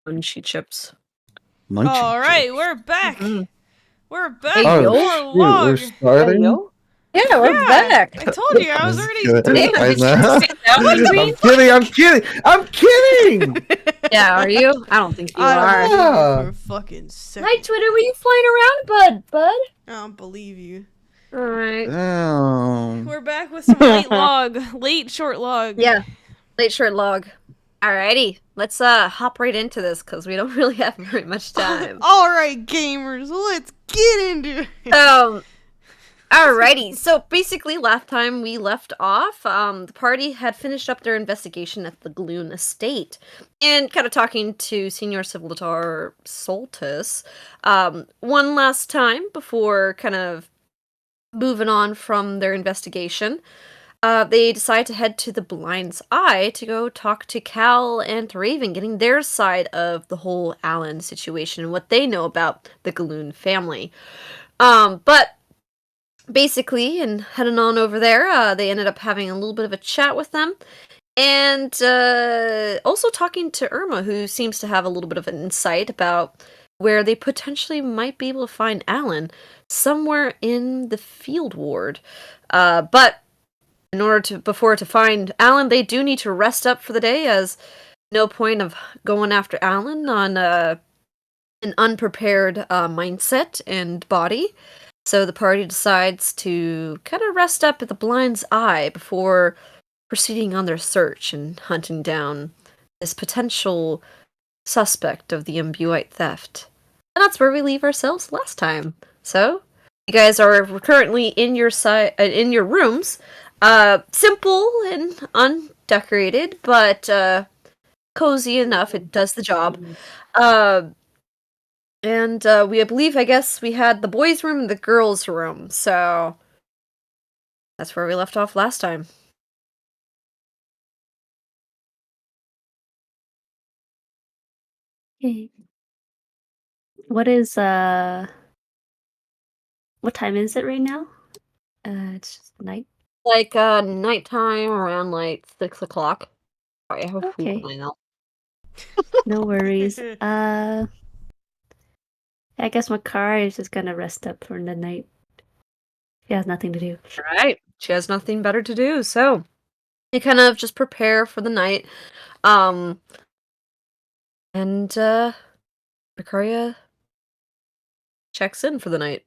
Munchy chips. Munchy All right, chips. we're back. We're back Hey, with yo. more log. We're starting? Yeah, we're back. I told you I was Just already kidding. doing I this. know. I'm kidding! Yeah, are you? I don't think you I don't are. believe you Yeah. for a fucking second. Hi, Twitter. Were you flying around, bud? I don't believe you. Alright. Damn. We're back with some late log, late short log. Yeah. Late short log. Alrighty. Let's hop right into this because we don't really have very much time. All right, gamers, let's get into it. Alrighty, so basically last time we left off, the party had finished up their investigation at the Gloon estate, and kind of talking to Senior Civilatar Soltis, one last time before kind of moving on from their investigation. They decide to head to the Blind's Eye to go talk to Cal and Raven, getting their side of the whole Alan situation and what they know about the Gloon family. But basically, and heading on over there, they ended up having a little bit of a chat with them. And also talking to Irma, who seems to have a little bit of an insight about where they potentially might be able to find Alan, somewhere in the field ward. But in order to find Alan, they do need to rest up for the day, as no point of going after Alan on an unprepared mindset and body. So the party decides to kind of rest up at the Blind's Eye before proceeding on their search and hunting down this potential suspect of the imbuite theft. And that's where we leave ourselves last time. So, you guys are currently in your rooms. Simple and undecorated, but cozy enough. It does the job. And I guess we had the boys' room and the girls' room, so that's where we left off last time. Okay. What time is it right now? It's just night. Like nighttime around like 6 o'clock. Sorry, I have a food Okay. in my mouth. No worries. I guess Makara is just gonna rest up for the night. She has nothing to do. Right. She has nothing better to do, so you kind of just prepare for the night. And Makaria checks in for the night.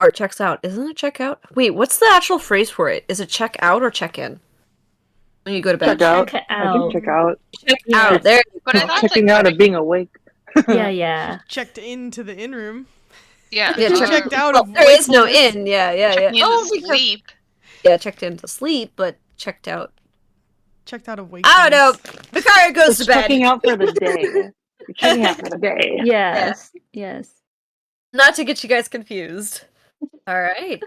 Or checks out. Isn't it check out? Wait, what's the actual phrase for it? Is it check out or check in? When you go to bed. Check out. Check I think check out. Check Yeah. out. There. But I thought Checking out of being awake. Yeah. Checked into the in room. Yeah. Yeah, checked out Well, of there is no wakefulness. in. Yeah. Checking into because- sleep. Yeah, checked in to sleep, but checked out. Checked out of wakefulness. I don't know. Makaria goes to It's bed. checking out for the day. You're checking out for the day. Yes. Yes. Not to get you guys confused. All right.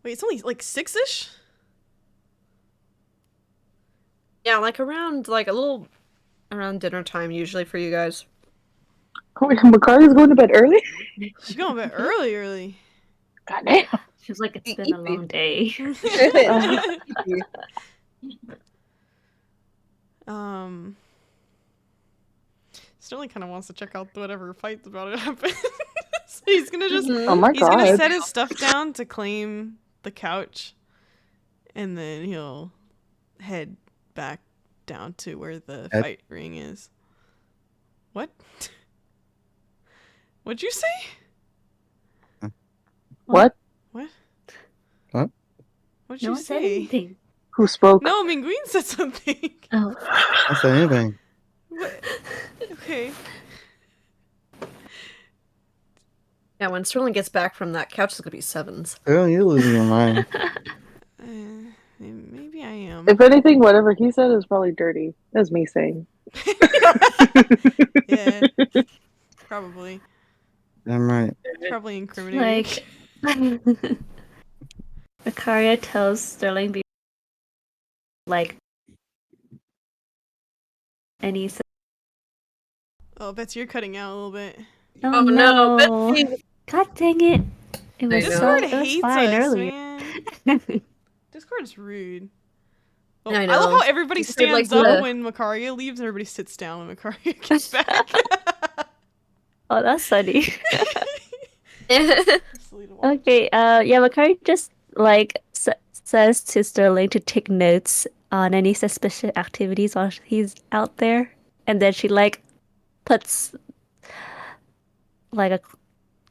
Wait, it's only like 6-ish? Yeah, like around around dinner time usually for you guys. Oh, Makari's going to bed early? She's going to bed early. God damn. Feels like it's been a long day. Sterling kind of wants to check out whatever fight's about to happen. So he's gonna just Oh my he's gonna god. set his stuff down to claim the couch, and then he'll head back down to where the fight ring is. What? What'd you say? What? What? Huh? What'd No you one said say? anything. Who spoke? No, Minguin said something. Oh. I don't say anything. What? Okay. Yeah, when Sterling gets back from that couch, it's gonna be sevens. Girl, you're losing your mind. Maybe I am. If anything, whatever he said is probably dirty. That's me saying. Yeah. Probably. Damn right. Probably incriminating. Like Makaria tells Sterling like, and he says, Oh, Betsy, you're cutting out a little bit. "Oh no, Betsy. God dang it! It was I know. so Discord it was hates fine us, earlier." man. Discord's rude. Oh, I I love know. how everybody Discord likes stands up to- when Macaria leaves and everybody sits down when Macaria gets back. Oh, that's funny. Silly to watch. Okay, yeah, Makari just like says to Sterling to take notes on any suspicious activities while he's out there, and then she like puts like a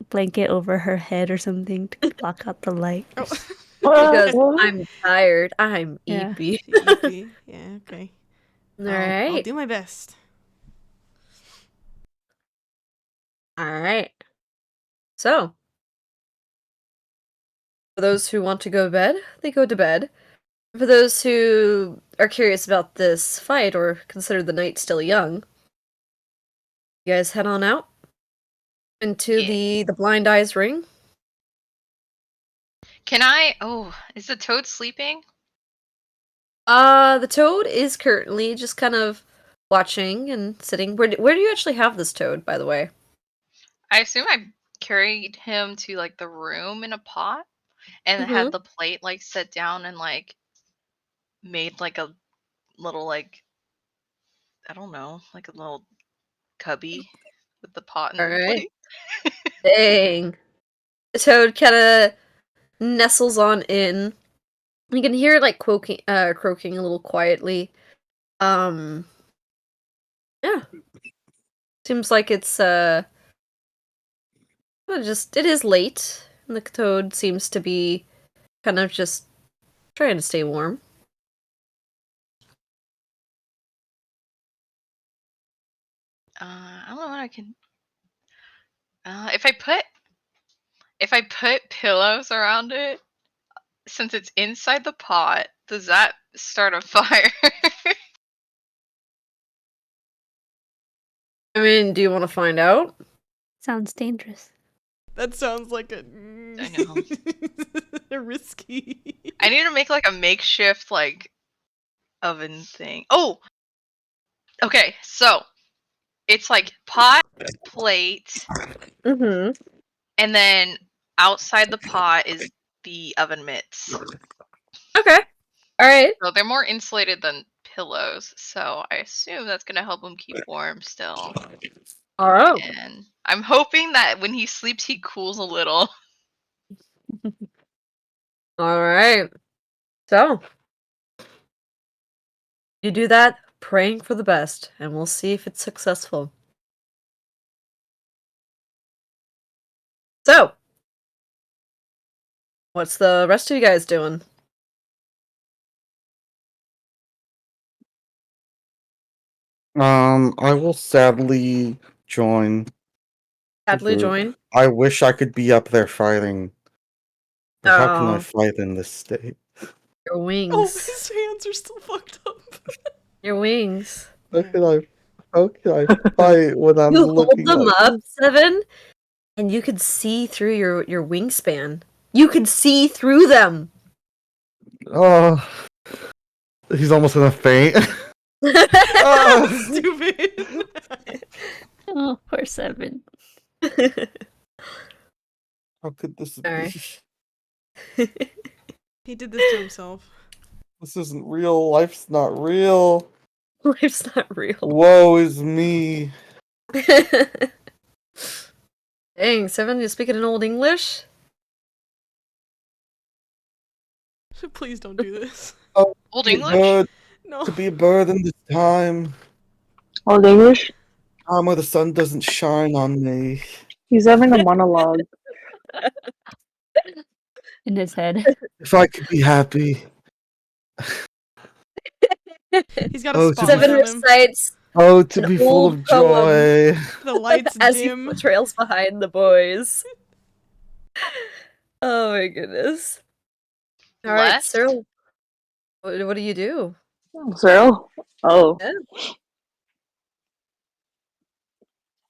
blanket over her head or something to block out the light. Oh. because What? I'm tired. I'm Yeah. EP. EP. Yeah, okay. All I'll right. do my best. All right. So, for those who want to go to bed, they go to bed. For those who are curious about this fight or consider the night still young, you guys head on out into Yeah. the Blind Eyes ring. Can I? Oh, is the toad sleeping? The toad is currently just kind of watching and sitting. Where do you actually have this toad, by the way? I assume I carried him to like the room in a pot and Mm-hmm. had the plate like set down and like made like a little like I don't know, like a little cubby with the pot and All the right. plate. Dang. The toad kind of nestles on in. You can hear it like croaking a little quietly. Yeah. Seems like it's it is late. And the toad seems to be kind of just trying to stay warm. I don't know what I can. If I put pillows around it, since it's inside the pot, does that start a fire? I mean, do you want to find out? Sounds dangerous. That sounds like a I know. risky. I need to make like a makeshift like oven thing. Oh, okay. So it's like pot, plate, Mm-hmm. and then outside the pot is the oven mitts. Okay. All right. So they're more insulated than pillows. So I assume that's gonna help him keep warm still. All right. And I'm hoping that when he sleeps, he cools a little. All right. So you do that, praying for the best, and we'll see if it's successful. So, what's the rest of you guys doing? I will sadly join. the Sadly group. join. I wish I could be up there fighting. But how can I Oh, fight in this state? your Oh, wings. his hands are still fucked up. Your wings. How can I fight when I'm You hold looking them like up, this? Seven, and you could see through your wingspan. You could see through them. Oh, he's almost gonna faint. Oh, Stupid. Oh, poor Seven. how could this be? Alright. He did this to himself. This isn't real. Life's not real. Life's not real. Woe is me. Dang, Seven, you speaking in Old English? Please don't do this. Old Be a English? bird, No. to be a bird in this time. Old English? Time where the sun doesn't shine on me. He's having a monologue. In his head. If I could be happy. He's got a Oh, spotlight Seven on him. recites Oh, to An be full old of joy. The lights as he dim. trails behind the boys. Oh my goodness. Alright, Left? Cyril. What do you do? Cyril? Oh. Yeah.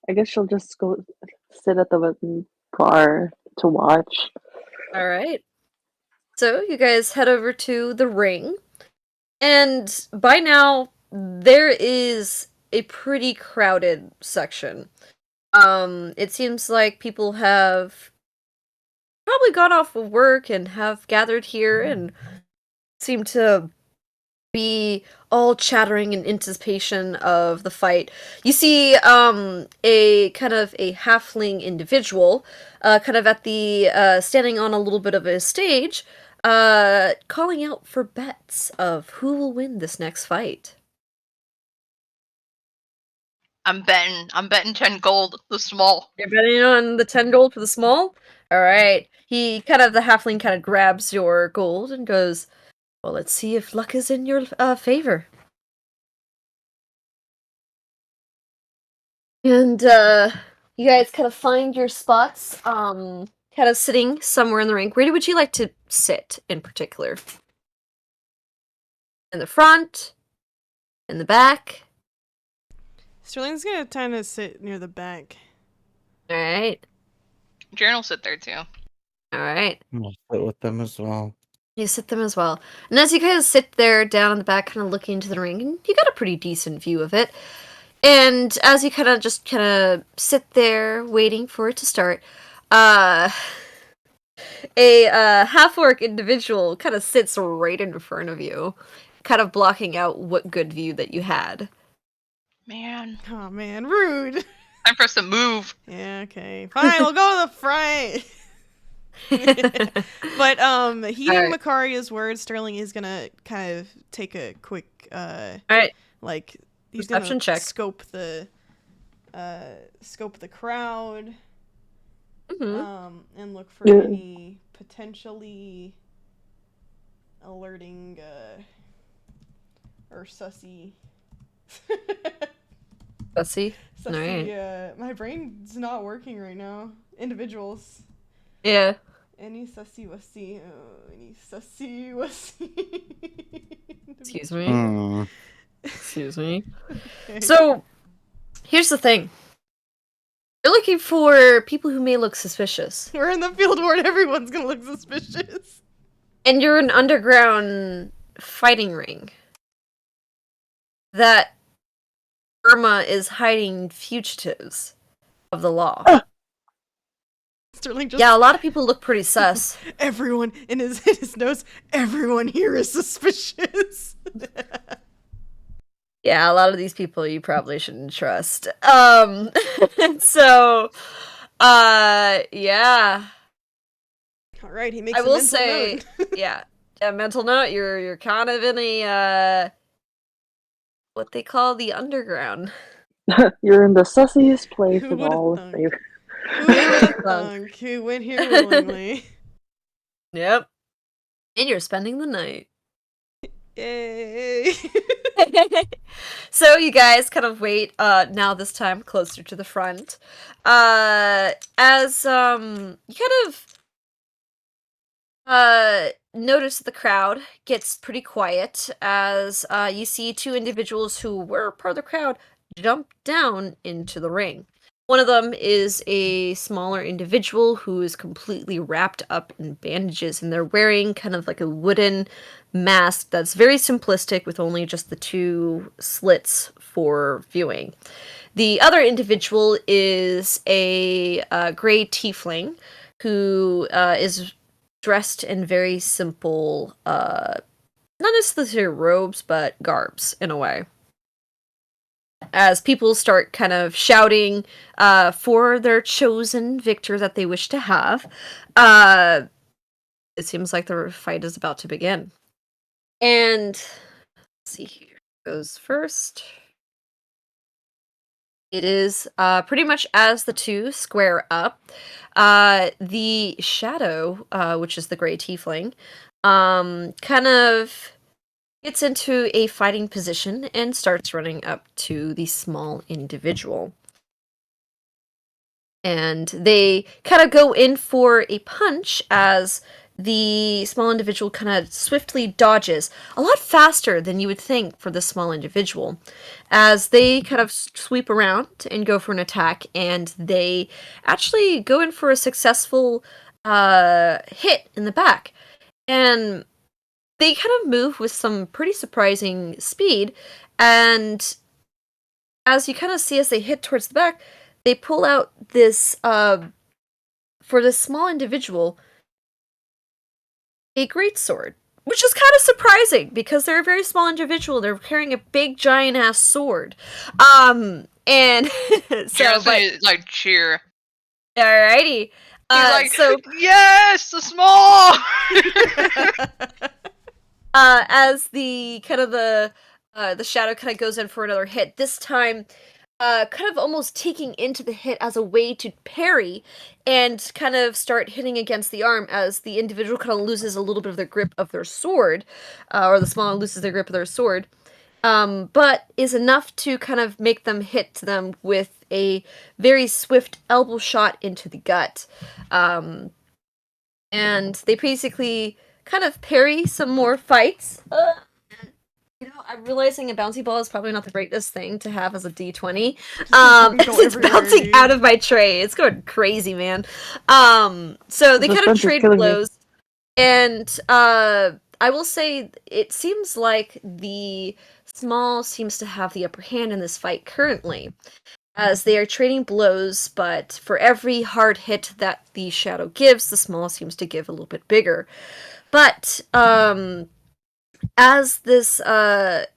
I guess she'll just go sit at the bar to watch. Alright. So you guys head over to the ring. And by now, there is a pretty crowded section. It seems like people have probably gone off of work and have gathered here and seem to be all chattering in anticipation of the fight. You see a kind of a halfling individual kind of at the standing on a little bit of a stage calling out for bets of who will win this next fight. I'm betting 10 gold, the small. You're betting on the 10 gold for the small? Alright. The halfling kind of grabs your gold and goes, well, let's see if luck is in your favor. And you guys kind of find your spots, kind of sitting somewhere in the ring. Where would you like to sit in particular? In the front? In the back? Sterling's gonna kind of sit near the back. Alright. Jaren will sit there too. Alright. I'll sit with them as well. You sit them as well. And as you guys sit there down in the back, kind of looking into the ring, and you got a pretty decent view of it. And as you kind of sit there waiting for it to start, a half-orc individual kind of sits right in front of you, kind of blocking out what good view that you had. Man. Oh man, rude. Time for us to move. Yeah, okay. Fine, we'll go to the front. But heeding Alright. Makaria's words, Sterling is gonna kind of take a quick Alright. like he's Perception gonna check. scope the crowd and look for Yeah. any potentially alerting or sussy Sussy? sussy my brain's not working right now. Individuals. Yeah. Any sussy wussy. Oh, any sussy wussy. Excuse me. Hmm. Excuse me. Okay. So, here's the thing. You're looking for people who may look suspicious. We're in the field where everyone's gonna look suspicious. And you're an underground fighting ring. That Irma is hiding fugitives of the law. Sterling just Yeah, a lot of people look pretty sus. everyone in his nose, everyone here is suspicious. Yeah, a lot of these people you probably shouldn't trust. So, yeah. All right, he makes I a will mental say, note. yeah, a mental note, you're kind of in a, what they call the underground. You're in the sussiest place Who of would've all thunk? there. Who would have thunk? Who went here willingly? Yep. And you're spending the night. Yay! So you guys kind of wait, now this time closer to the front. As, you kind of, notice the crowd gets pretty quiet as, you see two individuals who were part of the crowd jump down into the ring. One of them is a smaller individual who is completely wrapped up in bandages, and they're wearing kind of like a wooden mask that's very simplistic with only just the two slits for viewing. The other individual is a gray tiefling who is dressed in very simple, not necessarily robes, but garbs in a way. As people start kind of shouting for their chosen victor that they wish to have, it seems like the fight is about to begin. And let's see here goes first. It is pretty much as the two square up. The shadow, which is the gray tiefling, kind of gets into a fighting position and starts running up to the small individual. And they kind of go in for a punch as the small individual kind of swiftly dodges, a lot faster than you would think for the small individual, as they kind of sweep around and go for an attack, and they actually go in for a successful hit in the back. And they kind of move with some pretty surprising speed, and as you kind of see as they hit towards the back, they pull out this, for this small individual, a greatsword, which is kind of surprising because they're a very small individual. They're carrying a big giant ass sword. And so, but like cheer. alrighty. He's like, So yes, the small. as the kind of the shadow kind of goes in for another hit, this time kind of almost taking into the hit as a way to parry and kind of start hitting against the arm as the individual kind of loses a little bit of their grip of their sword, or the small loses their grip of their sword, but is enough to kind of make them hit them with a very swift elbow shot into the gut. And they basically kind of parry some more fights. I'm realizing a bouncy ball is probably not the greatest thing to have as a D20. Go It's everywhere, bouncing dude. out of my tray. It's going crazy, man. So they This kind of bunch is trade killing me. blows, and I will say it seems like the small seems to have the upper hand in this fight currently, as they are trading blows. But for every hard hit that the shadow gives, the small seems to give a little bit bigger. But as this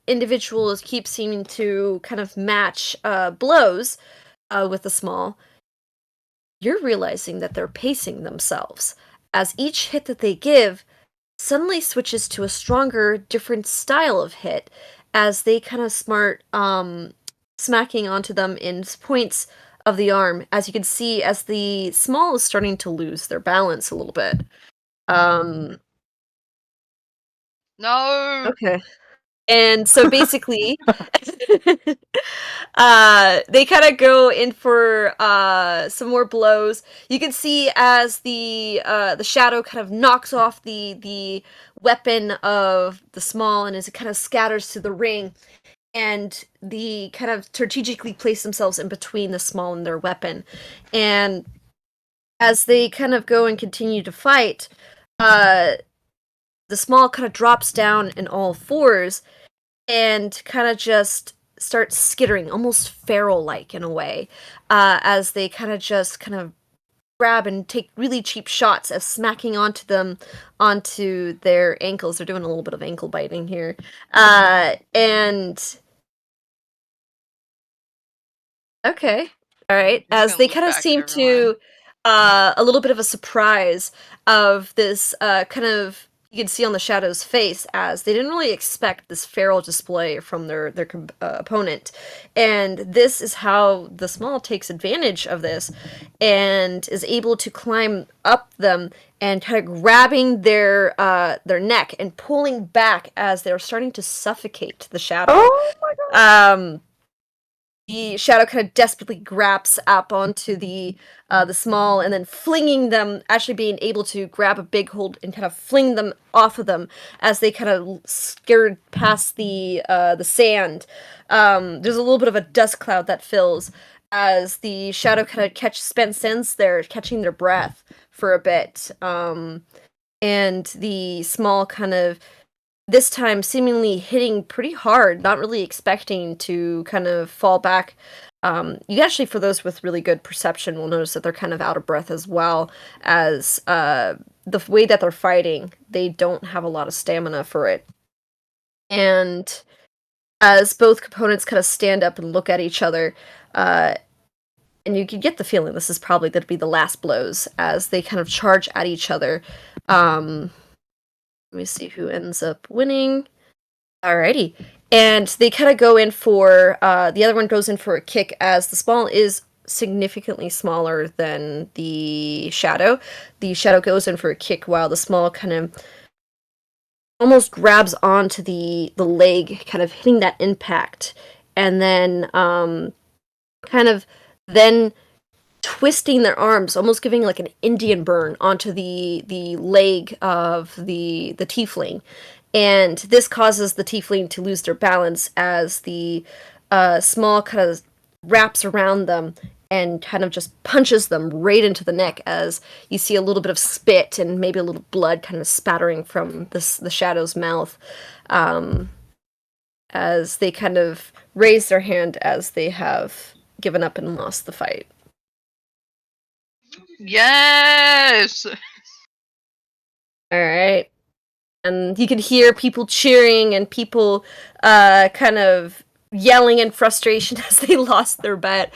individual keeps seeming to kind of match blows with the small, you're realizing that they're pacing themselves, as each hit that they give suddenly switches to a stronger, different style of hit, as they kind of smart smacking onto them in points of the arm, as you can see as the small is starting to lose their balance a little bit. No. Okay. And so basically, they kind of go in for some more blows. You can see as the shadow kind of knocks off the weapon of the small, and as it kind of scatters to the ring, and the kind of strategically place themselves in between the small and their weapon. And as they kind of go and continue to fight, the small kind of drops down in all fours and kind of just starts skittering, almost feral-like in a way, as they kind of grab and take really cheap shots of smacking onto their ankles. They're doing a little bit of ankle biting here, and okay, all right. Just As gonna they look kind of back at seem everyone. to a little bit of a surprise of this kind of, you can see on the shadow's face, as they didn't really expect this feral display from their opponent, and this is how the small takes advantage of this and is able to climb up them and kind of grabbing their neck and pulling back as they're starting to suffocate the shadow. Oh my god! The shadow kind of desperately grabs up onto the small, and then flinging them, actually being able to grab a big hold and kind of fling them off of them as they kind of scurried past the sand. There's a little bit of a dust cloud that fills as the shadow kind of spends there catching their breath for a bit, and the small kind of this time seemingly hitting pretty hard, not really expecting to kind of fall back. You actually, for those with really good perception, will notice that they're kind of out of breath as well, as the way that they're fighting, they don't have a lot of stamina for it. And as both components kind of stand up and look at each other, and you can get the feeling this is probably going to be the last blows as they kind of charge at each other. Let me see who ends up winning. Alrighty. And they kind of go in for, the other one goes in for a kick, as the small is significantly smaller than the shadow. The shadow goes in for a kick while the small kind of almost grabs onto the leg, kind of hitting that impact. And then kind of then twisting their arms, almost giving like an Indian burn onto the leg of the tiefling, and this causes the tiefling to lose their balance as the small kind of wraps around them and kind of just punches them right into the neck, as you see a little bit of spit and maybe a little blood kind of spattering from the shadow's mouth, as they kind of raise their hand as they have given up and lost the fight. Yes. All right. And you could hear people cheering and people kind of yelling in frustration as they lost their bet.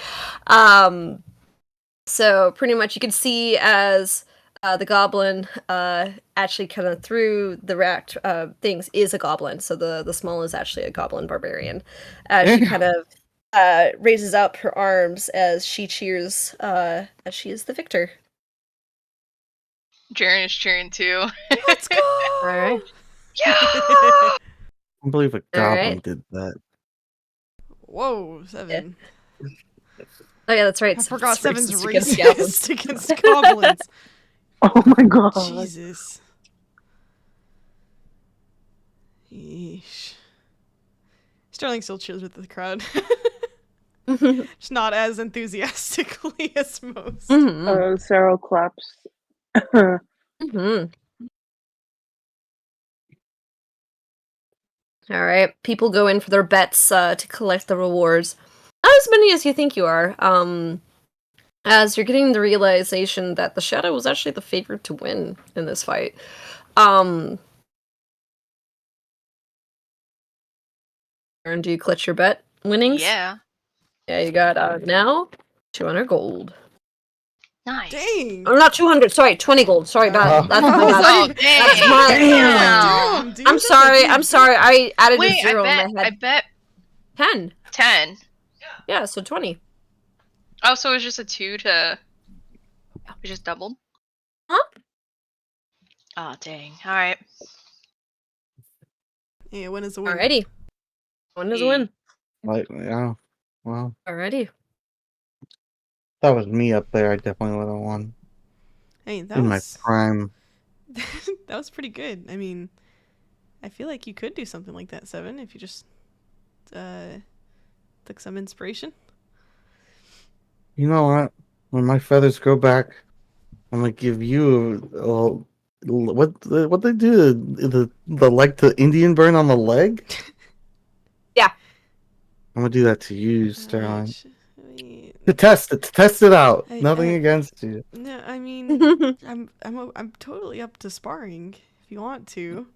So pretty much you could see as the goblin actually kind of through the rat things is a goblin. So the small is actually a goblin barbarian. She kind of raises up her arms as she cheers as she is the victor. Jaren is cheering too. Let's go! All right. Yeah! I can't believe a goblin Alright. did that. Whoa, 7. Oh yeah, that's right. I forgot Seven's 7's against goblins. racist against goblins. Oh my god. Jesus. Yeesh. Sterling still cheers with the crowd. Just not as enthusiastically as most. Sarah claps. All right, people go in for their bets to collect the rewards. Not as many as you think you are. As you're getting the realization that the Shadow was actually the favorite to win in this fight. Aaron, do you clutch your bet winnings? Yeah. Yeah, you got now 200 gold. Nice. Dang! Oh, not 200. Sorry, 20 gold. Sorry, bad. That's my bad. Oh, dang. That's my- Damn, dude, I'm that's sorry. like- I'm sorry. I added Wait, a zero in my I head. bet 10. 10. Yeah, so 20. Oh, so it was just a 2 to... We just doubled? Huh? Oh, dang. Alright. Yeah, win is a win. Alrighty. One is a win. Like, yeah. Well, Alrighty. that was me up there. I definitely would have won. Hey, that In my was prime. that was pretty good. I mean, I feel like you could do something like that, 7, if you just took some inspiration. You know what? When my feathers grow back, I'm gonna give you what they do the like the Indian burn on the leg. Yeah. I'm gonna do that to you, Sterling. I mean, To test it out. I- Nothing I- against you. no, I mean, I'm totally up to sparring if you want to.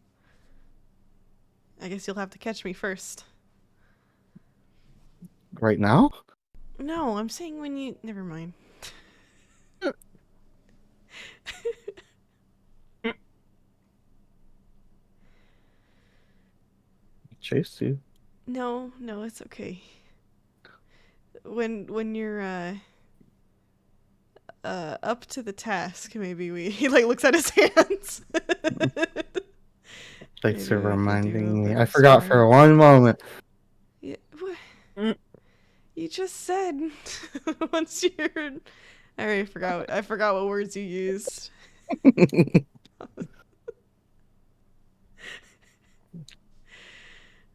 I guess you'll have to catch me first. Right now? No, I'm saying when you. Never mind. Chase you. No, it's okay. When you're up to the task, maybe he like looks at his hands. Thanks for Maybe we could do a reminding me. bit I of forgot for sparring. one moment. Yeah, what? Mm. You just said once you're. I already forgot. I forgot what words you used.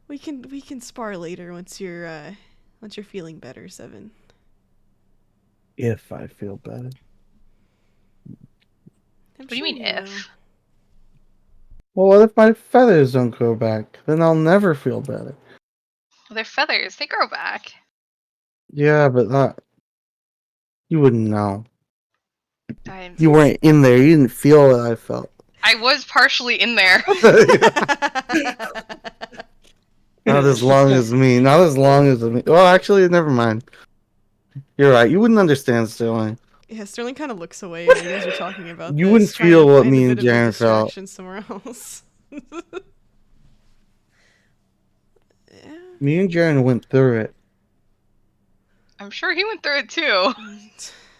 We can spar later once you're feeling better, 7. If I feel better. What do you mean, if? Well, what if my feathers don't grow back? Then I'll never feel better. Well, they're feathers. They grow back. Yeah, but not. You wouldn't know. I'm... You weren't in there. You didn't feel what I felt. I was partially in there. Not as long as me. Not as long as me. Well, actually, never mind. You're right. You wouldn't understand, Sterling. Yeah, Sterling kind of looks away when you guys are talking about You this, wouldn't trying feel to what find me a and bit of a Jaren felt. distraction somewhere else. Yeah. Me and Jaren went through it. I'm sure he went through it too.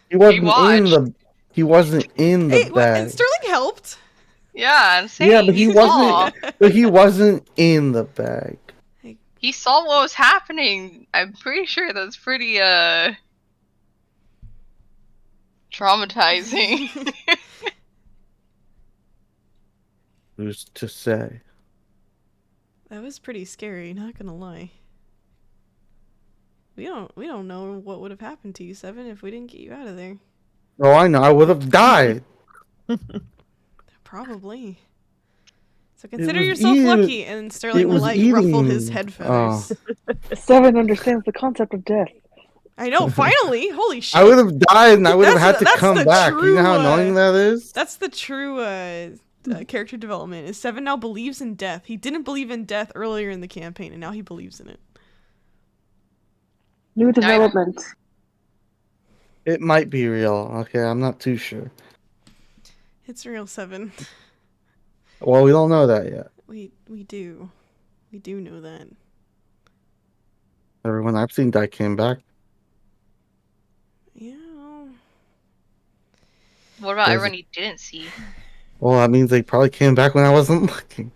He wasn't in watched. the. He wasn't in the Hey, what? And bag. Sterling helped. Yeah, I'm saying. Yeah, but he saw. wasn't. But he wasn't in the bag. He saw what was happening. I'm pretty sure that's pretty traumatizing. Who's to say? That was pretty scary, not gonna lie. We don't know what would have happened to you, 7, if we didn't get you out of there. Oh, I know. I would have died. Probably. So consider was yourself eating- lucky, and Sterling will was like ruffle his eating- head feathers. 7 understands the concept of death. I know, finally! Holy shit! I would have died, and I would have had to That's come the back. You know how true, annoying that is. That's the true character development is Seven now believes in death. He didn't believe in death earlier in the campaign, and now he believes in it. New development. It might be real. Okay, I'm not too sure. It's real, Seven. Well, we don't know that yet. We do know that. Everyone I've seen die came back. Yeah. What about There's- everyone you didn't see? Well, that means they probably came back when I wasn't looking.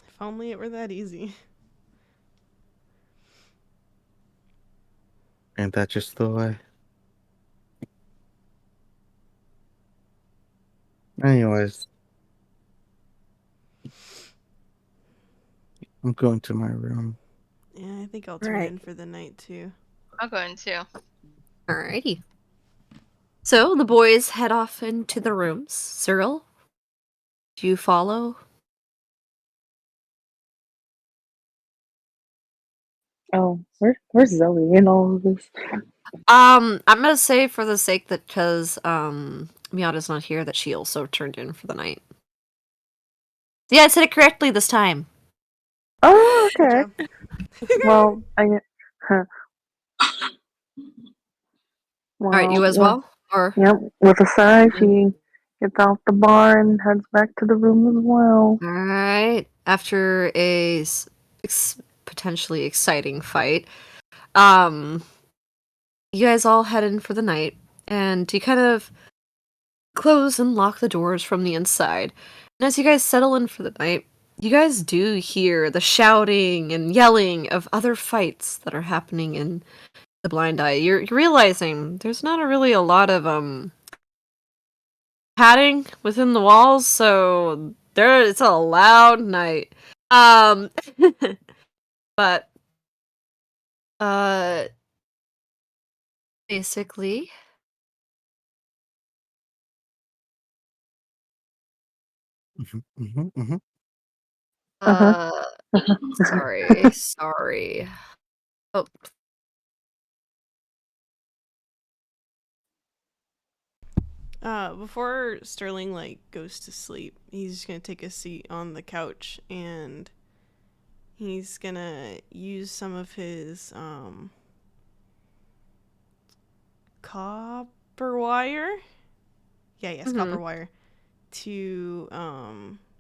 If only it were that easy. Ain't that just the way? Anyways, I'm going to my room. Yeah, I think I'll turn Right. in for the night too. I'll go in too. Alrighty. So the boys head off into the rooms. Cyril, do you follow? Oh, where's Zoe in all of this? I'm gonna say for the sake that because Miata's not here, that she also turned in for the night. Yeah, I said it correctly this time. Oh, Good okay. job. Well, huh. All right, you as well, or Yep. With a sigh, she gets out the bar and heads back to the room as well. all right. After a potentially exciting fight, you guys all head in for the night, and you kind of close and lock the doors from the inside. And as you guys settle in for the night, you guys do hear the shouting and yelling of other fights that are happening in the Blind Eye. You're realizing there's not really a lot of padding within the walls, so it's a loud night. But basically, Uh-huh. sorry. Oh, Before Sterling goes to sleep, he's just gonna take a seat on the couch and he's gonna use some of his copper wire. Yeah, yes, copper wire to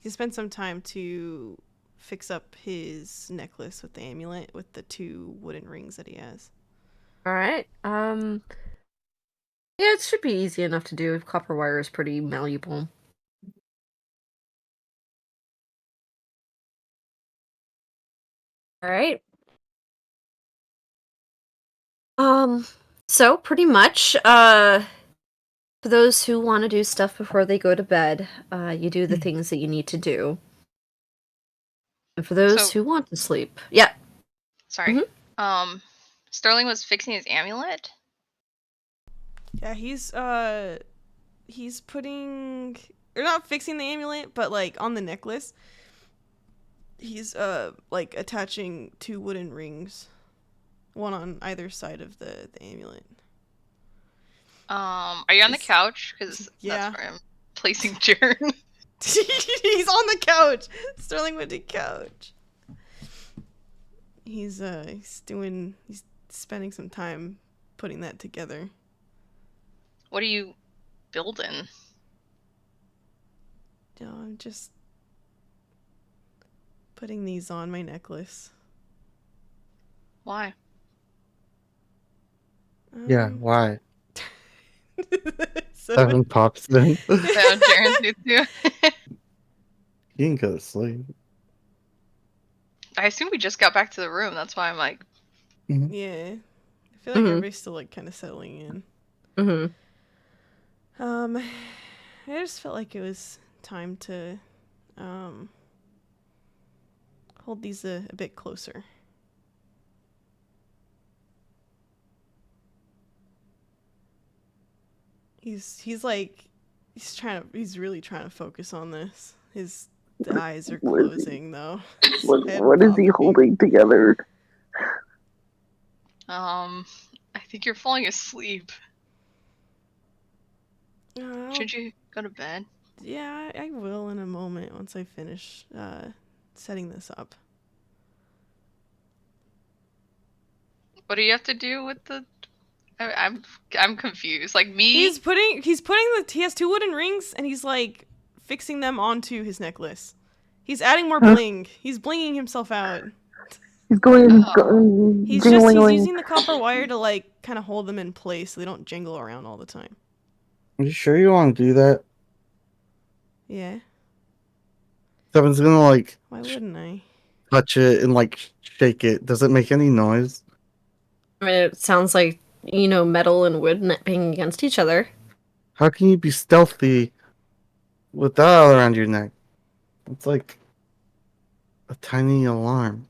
spend some time to fix up his necklace with the amulet with the 2 wooden rings that he has. all right. Yeah, it should be easy enough to do. Copper wire is pretty malleable. All right. So pretty much, for those who want to do stuff before they go to bed, you do the things that you need to do. And for those So- who want to sleep, yeah. Sorry. Sterling was fixing his amulet. Yeah, he's putting, or not fixing the amulet, but on the necklace. He's attaching 2 wooden rings, one on either side of the amulet. Are you on the couch? Because Yeah. that's where I'm placing Jern. He's on the couch. Sterling went to couch. He's spending some time putting that together. What are you building? No, I'm just putting these on my necklace. Why? Yeah, why? Seven. Seven pops in. Yeah, Jaren did too. You can go to sleep. I assume we just got back to the room. That's why I'm like, Yeah. I feel like everybody's still kind of settling in. I just felt like it was time to hold these a bit closer. He's really trying to focus on this. The eyes are closing though. What is he holding together? I think you're falling asleep. Should you go to bed? Yeah, I will in a moment once I finish setting this up. What do you have to do with the? I'm confused. Like me? He has 2 wooden rings and he's like fixing them onto his necklace. He's adding more Huh? bling. He's blinging himself out. He's going, Oh. He's jingling. using the copper wire to like kind of hold them in place so they don't jingle around all the time. Are you sure you want to do that? Yeah. Seven's gonna like Why wouldn't I? touch it and like shake it. Does it make any noise? I mean, it sounds like, metal and wood banging against each other. How can you be stealthy with that around your neck? It's like a tiny alarm.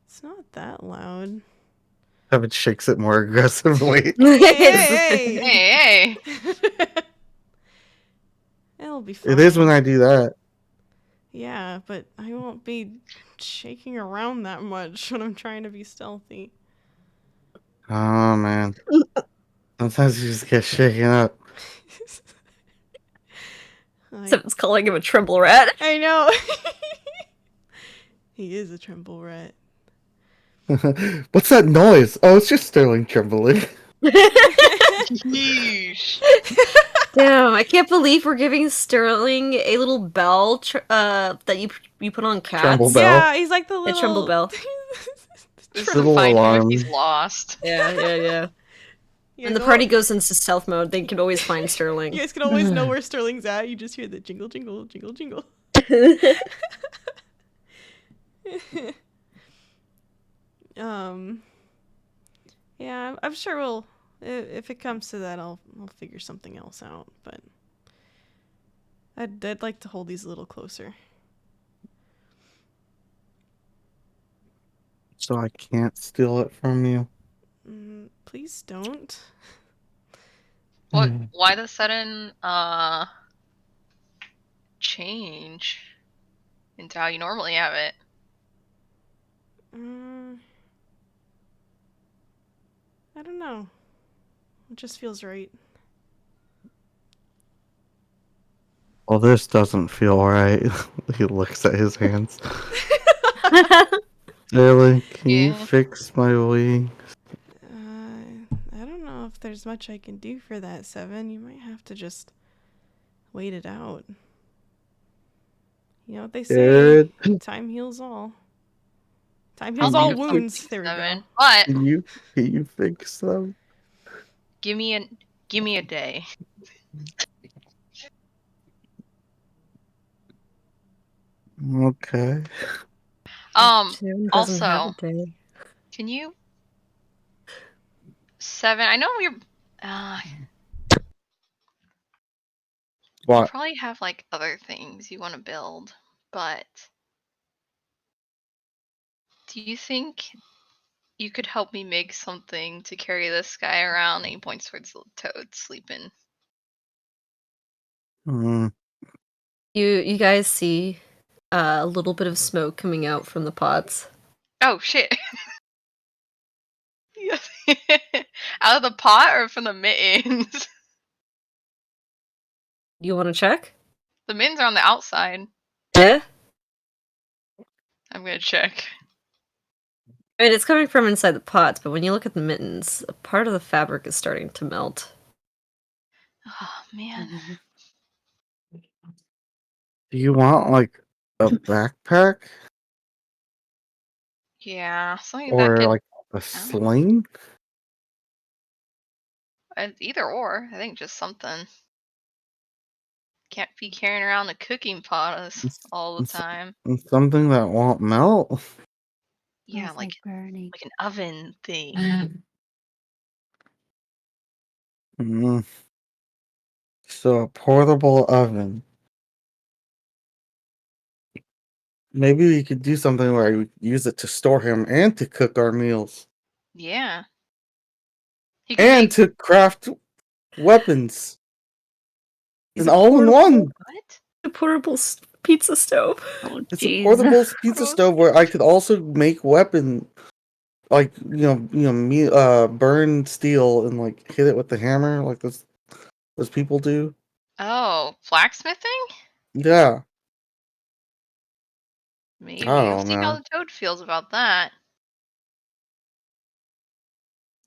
It's not that loud. Seven shakes it more aggressively. Hey! Hey. It'll be fine. It is when I do that. Yeah, but I won't be shaking around that much when I'm trying to be stealthy. Oh man. Sometimes you just get shaken up. Seven's calling him a tremble rat. I know. He is a tremble rat. What's that noise? Oh, it's just Sterling trembling. Yeesh. Damn, I can't believe we're giving Sterling a little bell that you put on cats. Tremble bell. Yeah, he's like the A little tremble bell. This Little will find him if alarm. he's lost. Yeah. You When the guys party goes into stealth mode, they can always find Sterling. You guys can always know where Sterling's at. You just hear the jingle, jingle, jingle, jingle. Yeah, I'm sure we'll. If it comes to that, I'll figure something else out. But I'd like to hold these a little closer. So I can't steal it from you. Please don't. What? Why the sudden change into how you normally have it? I don't know. It just feels right. Well, this doesn't feel right. He looks at his hands. Sterling, can you Yeah. fix my wing? I don't know if there's much I can do for that, Seven. You might have to just wait it out. You know what they say? Jared, Time heals all. Time I'll heals all do something, wounds. There we go. Seven. But can you fix them? give me a day. Okay. Jim doesn't have Also, a day. can you Seven? I know we're you What? probably have like other things you want to build, but do you think you could help me make something to carry this guy around? And he points towards the toad sleeping. You guys see a little bit of smoke coming out from the pots. Oh shit! Yes. Out of the pot or from the mittens? You want to check? The mittens are on the outside. Yeah. I'm gonna check. I mean, it's coming from inside the pots, but when you look at the mittens, a part of the fabric is starting to melt. Oh man. Do you want like a backpack Yeah, something that or could like a sling? either or. I think just something. Can't be carrying around a cooking pot all the time. And something that won't melt? Yeah, Smells like burning. like an oven thing. So a portable oven. Maybe we could do something where we use it to store him and to cook our meals. Yeah. He could And make to craft weapons. It's And a all in portable- one. what? A portable pizza stove. Oh, It's a jeez. portable pizza Gross. stove where I could also make weapon, like burn steel and like hit it with the hammer, like this, as people do. Oh, blacksmithing? Yeah, Maybe. I We'll don't see how know. the toad feels about that.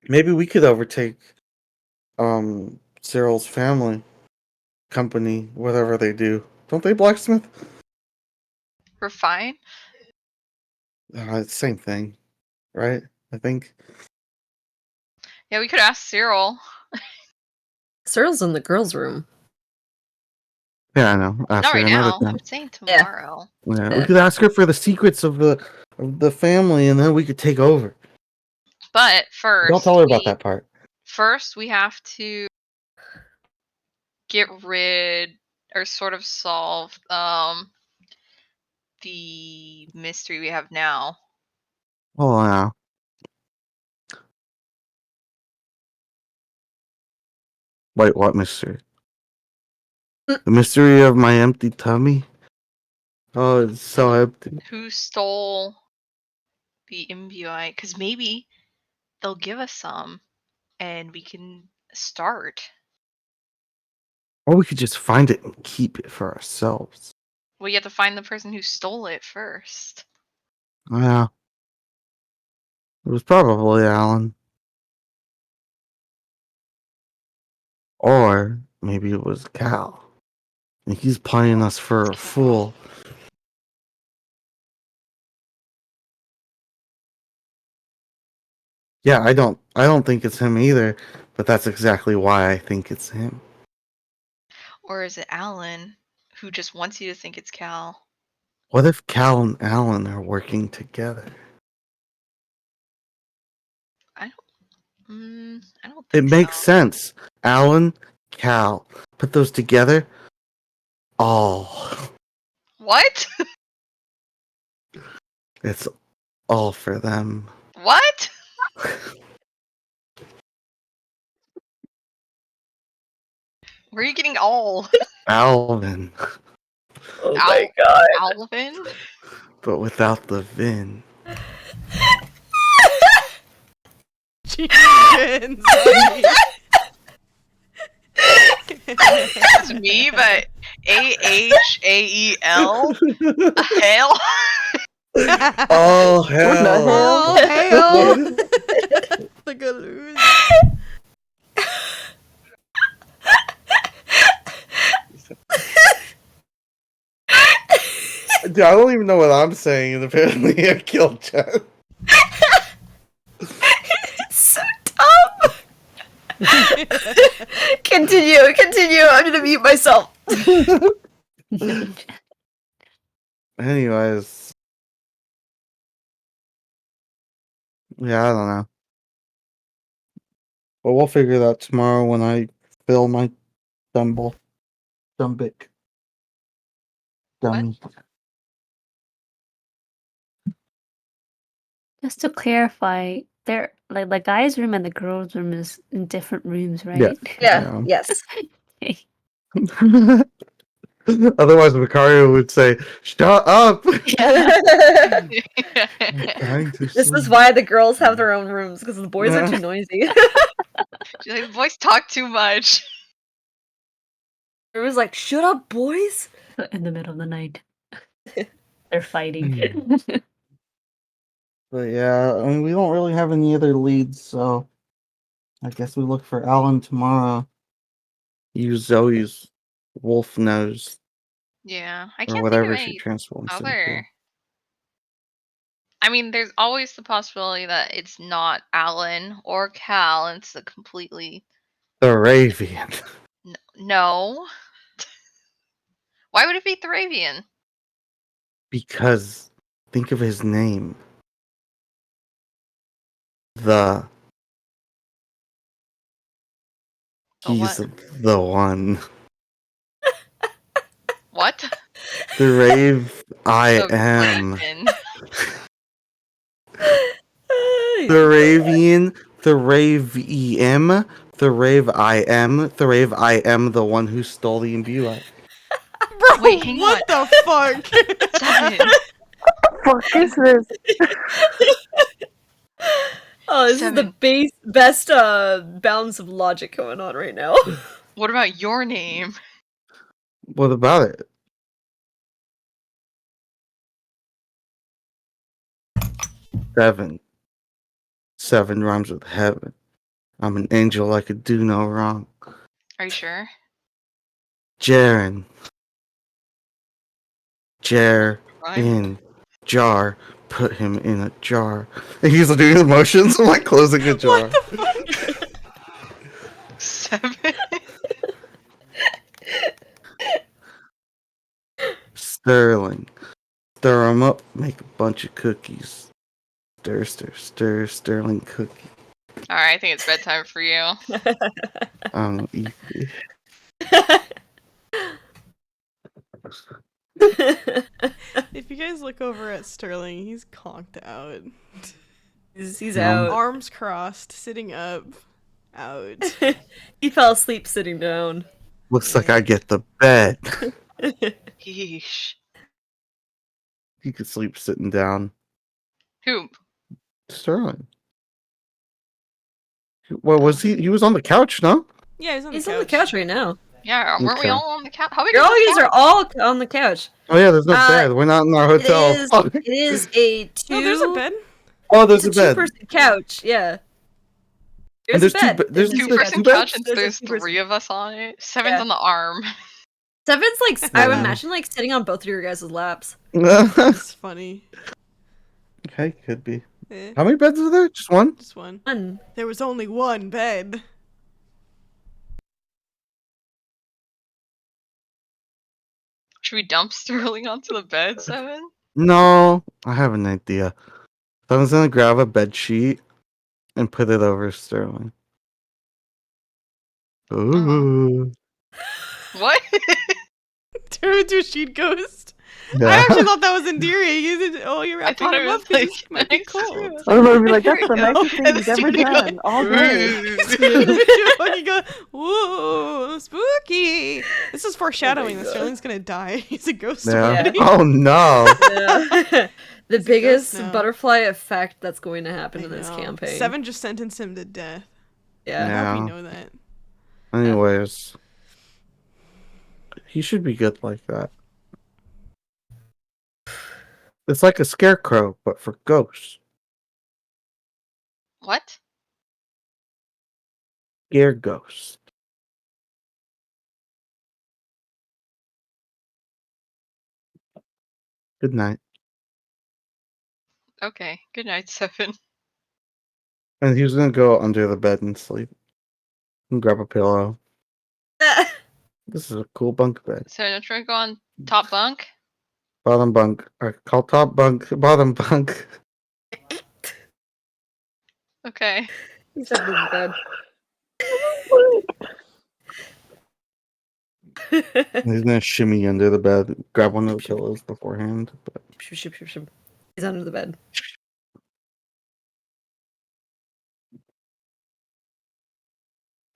Maybe we could overtake Cyril's family company, whatever they do. Don't they blacksmith? We're fine. It's same thing, right? I think. Yeah, we could ask Cyril. Cyril's in the girls' room. Yeah, I know. Not Ask her right another now. time. I'm saying tomorrow. Yeah, we could ask her for the secrets of the family, and then we could take over. But Don't first, tell her about that part. First, we have to get rid or sort of solve the mystery we have now. Oh yeah. Wait, what mystery? The mystery of my empty tummy? Oh, it's so empty. Who stole the imbuite? Because maybe they'll give us some, and we can start. Or we could just find it and keep it for ourselves. Well, you have to find the person who stole it first. Yeah. It was probably Alan. Or maybe it was Cal. And he's playing us for a fool. Yeah, I don't think it's him either, but that's exactly why I think it's him. Or is it Alan, who just wants you to think it's Cal? What if Cal and Alan are working together? I don't It think makes so. sense. Alan, Cal. Put those together. All. What? It's all for them. What? Where are you getting all? Alvin. Oh my god. Alvin? But without the Vin. Jesus. It's me, but AHAEL? Hell? Oh, hell. Oh, hell. The galoos. Dude, I don't even know what I'm saying, and apparently I killed Jen. So dumb. Continue. I'm gonna mute myself. Anyways. Yeah, I don't know. But we'll figure that tomorrow when I fill my dumbic. Dummy. Just to clarify, they're like the guys' room and the girls' room is in different rooms, right? Yeah. Yes. Okay. Otherwise, Vicario would say, "Shut up!" I'm trying to This is sleep. why the girls have their own rooms because the boys are too noisy. She's like, the boys talk too much. It was like, "Shut up, boys." In the middle of the night, they're fighting. But yeah, I mean, we don't really have any other leads, so I guess we look for Alan tomorrow. Use Zoe's wolf nose Yeah, I or can't think of whatever she any transforms into. other. I mean, there's always the possibility that it's not Alan or Cal, and it's a completely The Ravian. no. Why would it be Thravian? Because think of his name. The He's what? the one. What? The rave I So am. Thravian. The Ravian, the Rave EM, the Rave I am, the Rave I am the one who stole the imbue. Bro, Wait, hang what the fuck? Seven. Fuck is this? Oh, this is the Seven. best balance of logic going on right now. What about your name? What about it? Seven. 7 rhymes with heaven. I'm an angel, I could do no wrong. Are you sure? Jaren. Jar Rhyme? in jar. Put him in a jar. And he's doing the motions of like closing a jar. What the fuck? 7? Sterling. Stir 'em up, make a bunch of cookies. Stir, stir, stir, Sterling cookie. Alright, I think it's bedtime for you. Eat it. If you guys look over at Sterling, he's conked out. He's No. out. Arms crossed, sitting up. Out. He fell asleep sitting down. Looks like I get the bed. Yeesh. He could sleep sitting down. Who? Sterling. Well, was he? He was on the couch, no? Yeah, he's on He's the couch. on the couch right now. Yeah, weren't we Okay. all on the couch? How big You're is all the you guys couch? are all on the couch. Oh yeah, there's no Uh, bed. We're not in our hotel. It is a two. No, there's a bed. Oh, there's It's a a bed. two-person couch. Yeah. And There's there's a two bed. be- there's There's two two beds. Two-person Two couch beds? and There's a there's two-person- 3 of us on it. 7's Yeah. on the arm. Seven's like I would Yeah. imagine like sitting on both of your guys' laps. It's funny. Okay, could be. Eh, How many beds are there? Just one? just one. Fun. There was only one bed. Should we dump Sterling onto the bed, 7? No, I have an idea. Someone's gonna grab a bed sheet and put it over Sterling. Ooh. What? Turn into a sheet ghost. Yeah. I actually thought that was endearing. You're I wrapping thought it him was up 'cause like he might be nice. cold. I'm gonna be like, that's the Here we nicest go. thing you've ever And done all day. You fucking go, whoa, spooky. This is foreshadowing that God. Sterling's gonna die. He's a ghost Yeah. already. Oh no. Yeah. The It's a biggest ghost now. butterfly effect that's going to happen I in this know. campaign. 7 just sentenced him to death. Yeah. I hope you Yeah. know that. Anyways. He should be good like that. It's like a scarecrow, but for ghosts. What? Scare ghost. Good night. Okay. Good night, 7. And he's gonna go under the bed and sleep. And grab a pillow. This is a cool bunk bed. So don't you want to go on top bunk? Bottom bunk. Or call top bunk. Bottom bunk. Okay. He's under the bed. And he's gonna shimmy under the bed. Grab one of the pillows beforehand. But Shoo, shoo, shoo, shoo. He's under the bed.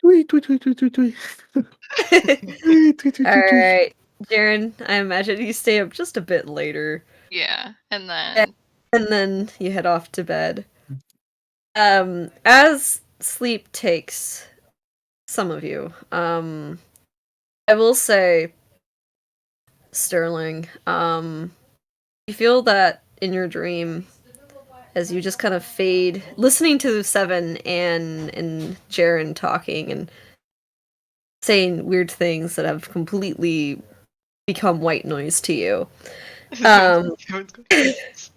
tweet, tweet, tweet, tweet, tweet, tweet. Tweet, tweet, tweet, tweet, All tweet. right, Jaren. I imagine you stay up just a bit later, Yeah. And then and then you head off to bed. As sleep takes some of you, I will say, Sterling, you feel that in your dream as you just kind of fade, listening to 7 and Jaren talking and saying weird things that have completely become white noise to you.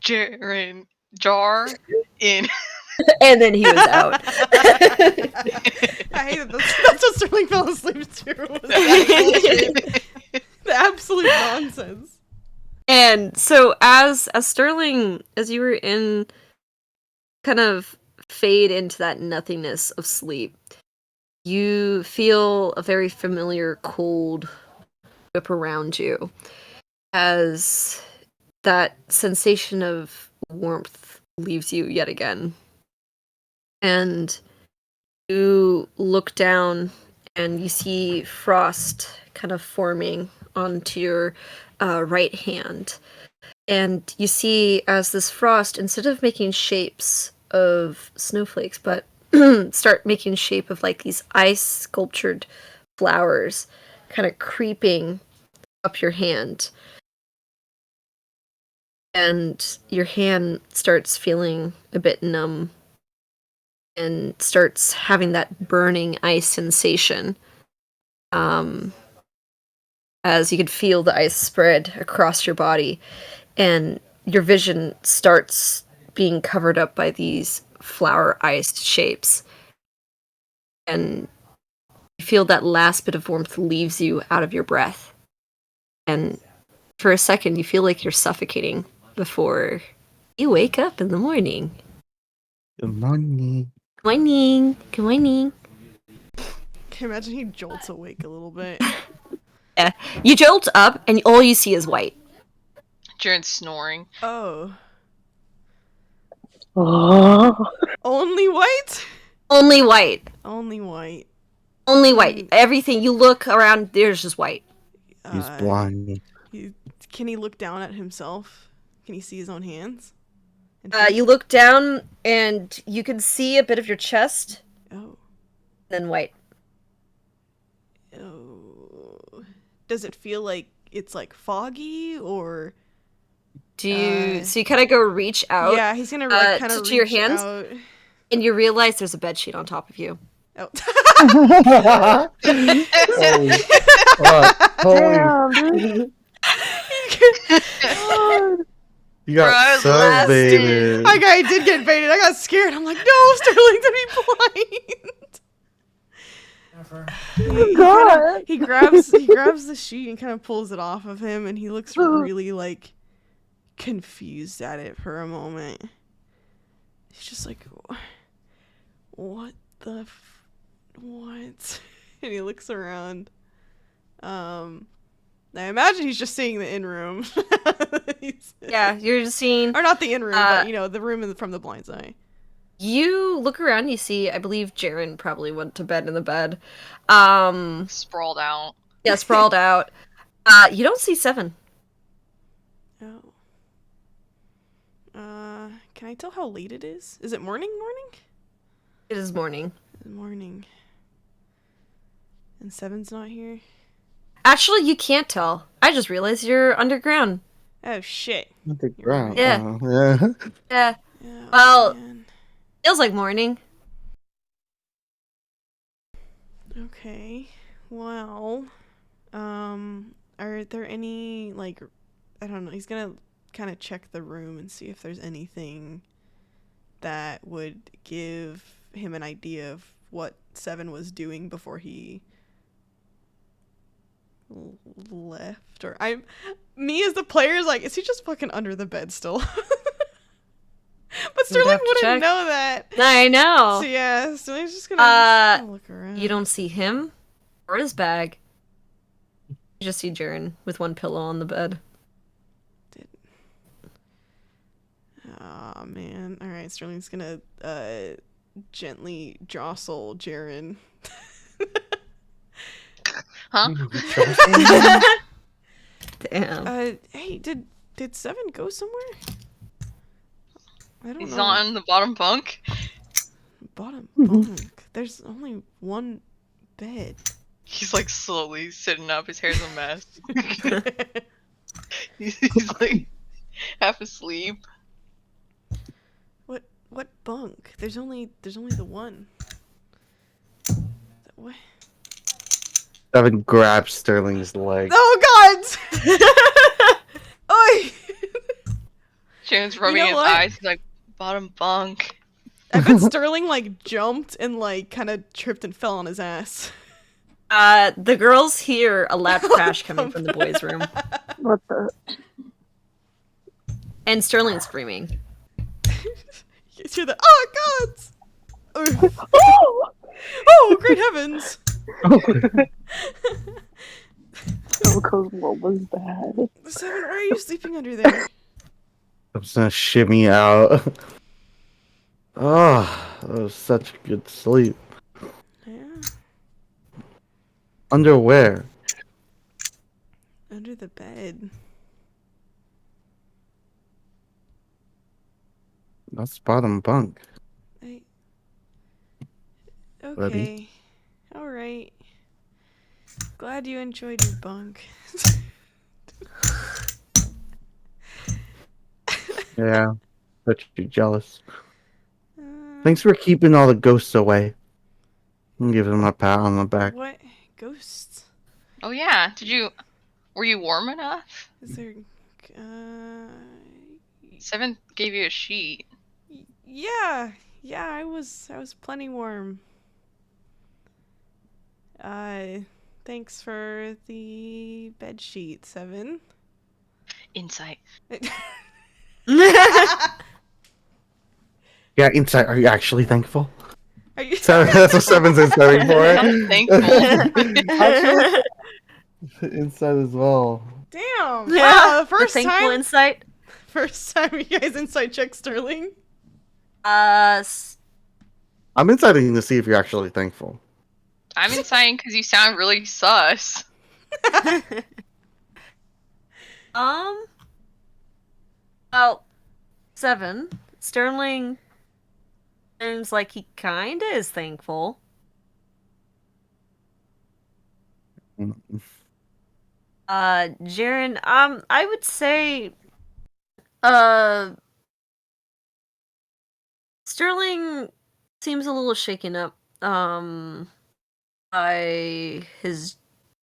Jaren jar in. And then he was out. I hate it. That's what Sterling fell asleep to. Was the absolute nonsense. And so as Sterling, as you were in kind of fade into that nothingness of sleep, you feel a very familiar cold whip around you as that sensation of warmth leaves you yet again. And you look down and you see frost kind of forming onto your right hand. And you see as this frost, instead of making shapes of snowflakes, but start making shape of like these ice sculptured flowers kind of creeping up your hand. And your hand starts feeling a bit numb and starts having that burning ice sensation. As you can feel the ice spread across your body, and your vision starts being covered up by these flower iced shapes. And you feel that last bit of warmth leaves you out of your breath. And for a second, you feel like you're suffocating before you wake up in the morning. Good morning. Good morning. Good morning. Can you imagine he jolts awake a little bit? Yeah. You jolt up, and all you see is white. Jaren's snoring. Oh. Oh, Only white? Only white. Only white. Only white. Everything, you look around, there's just white. He's blind. Can he look down at himself? Can he see his own hands? And You look down, and you can see a bit of your chest, Oh. then white. Oh. Does it feel like it's like foggy or? So you kind of go reach out. Yeah, he's gonna like kind of to your reach hands, out. and you realize there's a bed sheet on top of you. Oh. Holy damn, dude. You got Bro, so last baited. I did get baited. I got scared. I'm like, no, Sterling, to be blind. God. He grabs the sheet and kind of pulls it off of him, and he looks really like confused at it for a moment. He's just like, what the what? And he looks around. I imagine he's just seeing the in room. Yeah, you're just seeing. Or not the in room, but you know, the room from the blind's eye. You look around, you see, I believe Jaren probably went to bed in the bed. Sprawled out. Yeah, sprawled out. You don't see Seven. Oh. Can I tell how late it is? Is it morning? It is morning. Morning. And Seven's not here? Actually, you can't tell. I just realized you're underground. Oh, shit. The ground. Yeah. Yeah. Yeah, Oh, Well- man. feels like morning. Okay. Well, are there any, like, I don't know, he's gonna kind of check the room and see if there's anything that would give him an idea of what Seven was doing before he left. Or me as the player is like, is he just fucking under the bed still? But Sterling have to wouldn't check. know that. I know. So yeah, Sterling's just gonna look around. You don't see him or his bag. You just see Jaren with one pillow on the bed. Aw, man. Alright, Sterling's gonna gently jostle Jaren. Huh? Damn. Hey, did Seven go somewhere? I don't He's know. not in the bottom bunk. Bottom bunk. There's only one bed. He's like slowly sitting up. His hair's a mess. He's like half asleep. What bunk? There's only the one. What? Evan grabs Sterling's leg. Oh God! Oi! Jaren's rubbing know his what? eyes. He's like, bottom bunk. I bet Sterling like jumped and like kind of tripped and fell on his ass. The girls hear a loud crash coming from the boys' room, What the? and Sterling's screaming. You hear the oh gods! Oh, Oh! oh great heavens! Coco's what was bad? Seven, why are you sleeping under there? I'm just gonna shimmy out. Oh, that was such a good sleep. Yeah, Underwear. under the bed. That's bottom bunk. Okay. Buddy. All right. Glad you enjoyed your bunk. Yeah, bet you're jealous. Uh, Thanks for keeping all the ghosts away. I'm giving him a pat on the back. What? Ghosts? Oh yeah. Were you warm enough? Is there... Uh... 7 gave you a sheet. Yeah. Yeah, I was plenty warm. Thanks for the bed sheet, 7. Insight. Yeah, inside. Are you actually thankful? Are you... So that's what 7's inside for. I'm thankful. Actually, inside as well. Damn! Yeah, Wow, the the thankful insight. first time you guys insight check Sterling. S- I'm inciting to see if you're actually thankful. I'm inciting because you sound really sus. Well, 7. Sterling seems like he kinda is thankful. Jaren, I would say, uh, Sterling seems a little shaken up, by his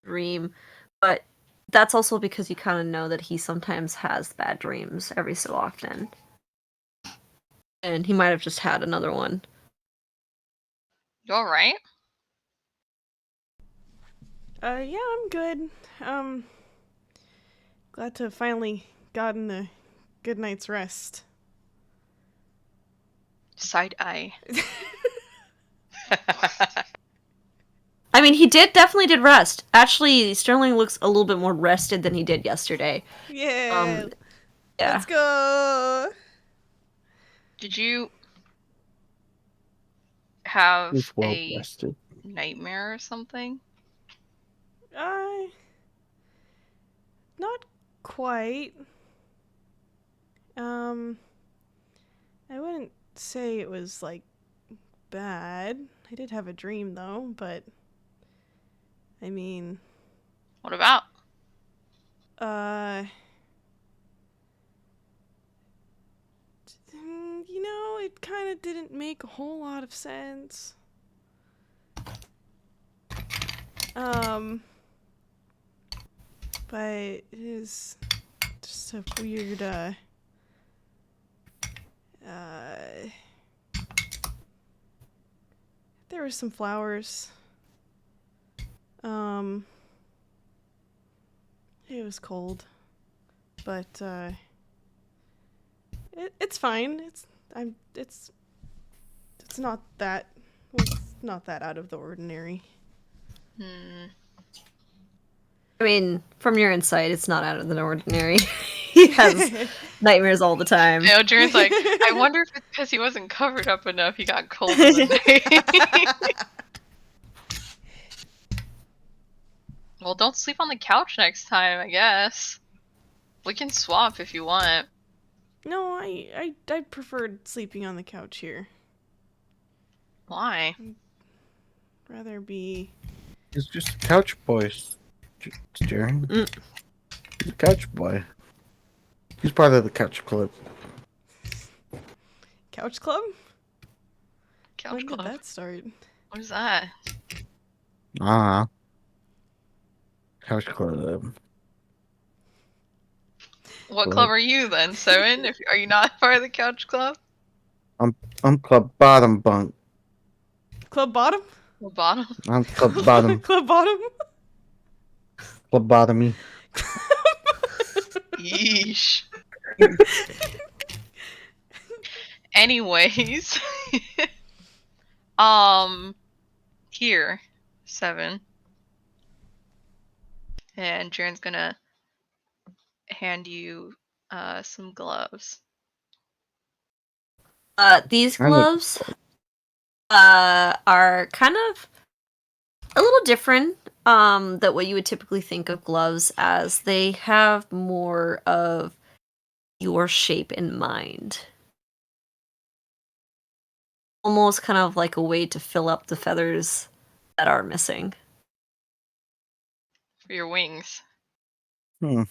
dream, but that's also because you kind of know that he sometimes has bad dreams every so often. And he might have just had another one. You alright? Yeah, I'm good. Glad to have finally gotten a good night's rest. Side eye. I mean, he definitely did rest. Actually, Sterling looks a little bit more rested than he did yesterday. Yeah. Yeah. Let's go. Did you have He's well a rested. nightmare or something? Not quite. I wouldn't say it was like bad. I did have a dream though, but I mean, What about? you know, it kind of didn't make a whole lot of sense. But it is just a weird, there were some flowers. It was cold, but, it's fine. It's not that, out of the ordinary. I mean, from your insight, it's not out of the ordinary. He has nightmares all the time. You know, Jaren's like, I wonder if it's because he wasn't covered up enough. He got cold in the night. Well, don't sleep on the couch next time, I guess. We can swap if you want. No, I preferred sleeping on the couch here. Why? Rather be... He's just a couch boy, Jaren. He's a couch boy. He's part of the couch club. Couch club? Couch When club. did that start? What is that? Couch club. What Club. club are you then, 7? Are you not part of the couch club? I'm club bottom bunk. Club bottom? The bottom? I'm club bottom. Club bottom? Club bottomy. Yeesh. Anyways. Here. 7. And Jaren's gonna hand you some gloves. These I look- gloves are kind of a little different than what you would typically think of gloves as. They have more of your shape in mind. Almost kind of like a way to fill up the feathers that are missing. for your wings. Hmm.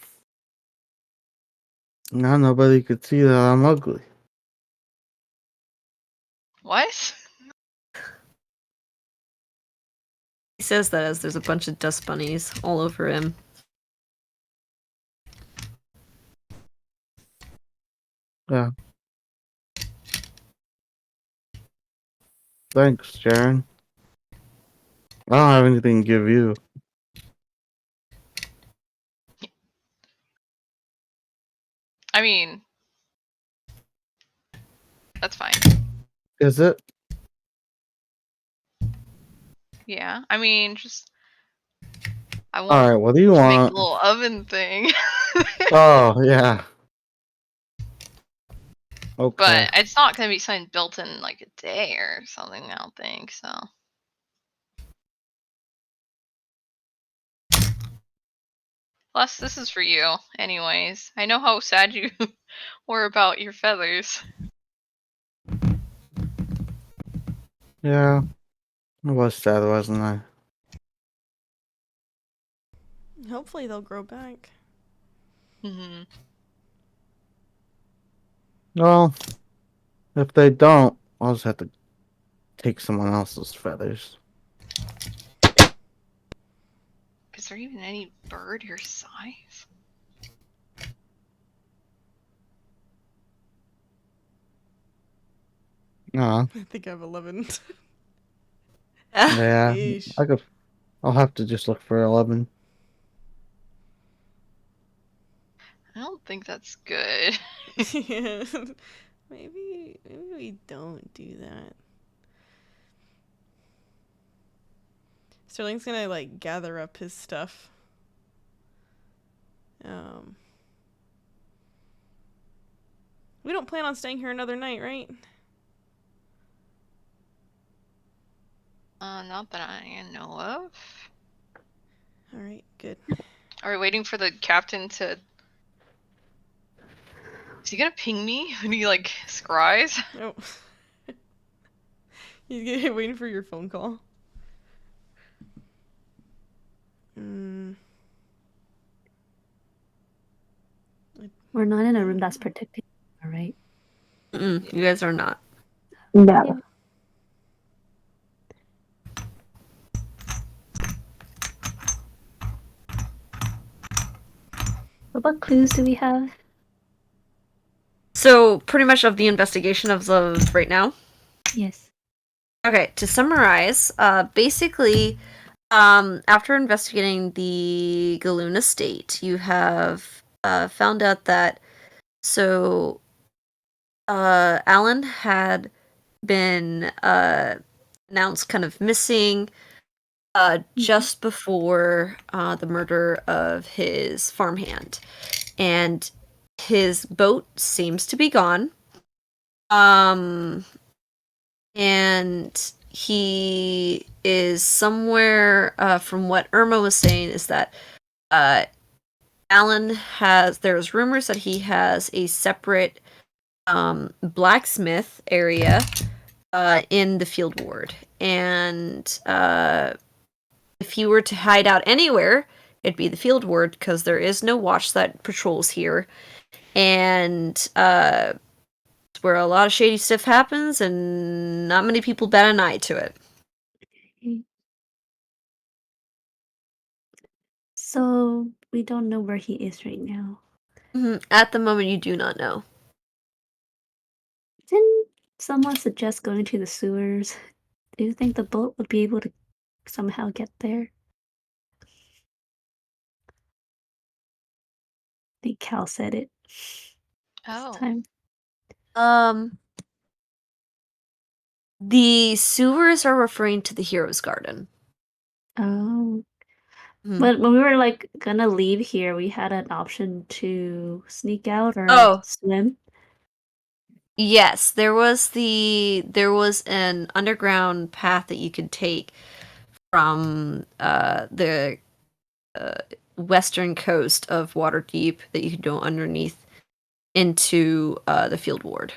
Now nobody could see that I'm ugly. What? He says that as there's a bunch of dust bunnies all over him. Yeah. Thanks, Sharon. I don't have anything to give you. I mean, that's fine. Is it? Yeah. I mean, just I want Alright, what do you to make a want? little oven thing. Oh, yeah. Okay. But it's not gonna be something built in like a day or something, I don't think, so. Plus, this is for you, anyways. I know how sad you were about your feathers. Yeah. I was sad, wasn't I? Hopefully they'll grow back. Hmm. Well, if they don't, I'll just have to take someone else's feathers. Is there even any bird your size? No. I think I have 11. Yeah. Yeesh. I'll have to just look for 11. I don't think that's good. Yeah. Maybe we don't do that. Sterling's gonna like gather up his stuff. We don't plan on staying here another night, right? Not that I know of. All right, good. Are we waiting for the captain to... Is he gonna ping me when he, like, scries? Oh. He's waiting for your phone call. We're not in a room that's protected, all right? You guys are not. No. Yeah. What clues do we have? So, pretty much of the investigation of right now. Yes. Okay, to summarize, basically, after investigating the Galoon estate, you have found out that Alan had been announced kind of missing just before the murder of his farmhand, and his boat seems to be gone. And he is somewhere, from what Irma was saying, is that there's rumors that he has a separate blacksmith area in the field ward. And if he were to hide out anywhere, it'd be the field ward, because there is no watch that patrols here. And it's where a lot of shady stuff happens, and not many people bat an eye to it. So we don't know where he is right now. At the moment, you do not know. Didn't someone suggest going to the sewers? Do you think the boat would be able to somehow get there? I think Cal said it this time. The sewers are referring to the Hero's Garden. Oh. Mhm. But when we were like gonna leave here, we had an option to sneak out or swim. Yes, there was an underground path that you could take from the western coast of Waterdeep that you could go underneath into the field ward.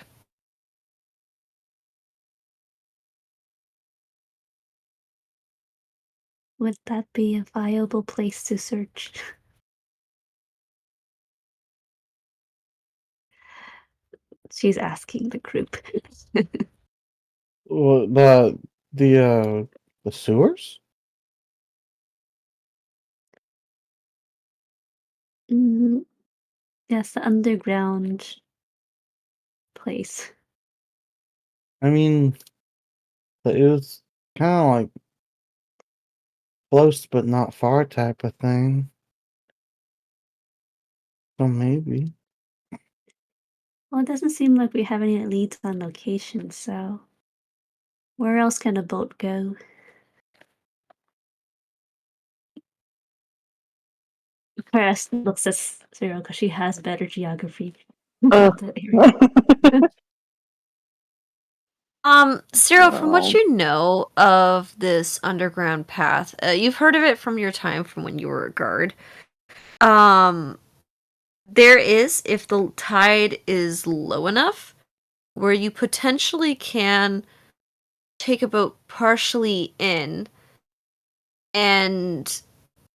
Would that be a viable place to search? She's asking the group. Well, the sewers? Mm, yes, the underground place. I mean, it was kind of like close but not far type of thing. So maybe. Well, it doesn't seem like we have any leads on location, so where else can a boat go? Chris looks at Cyril because she has better geography of the area. Cyril, from what Wow. you know of this underground path, you've heard of it from your time from when you were a guard. Um, there is, if the tide is low enough, where you potentially can take a boat partially in, and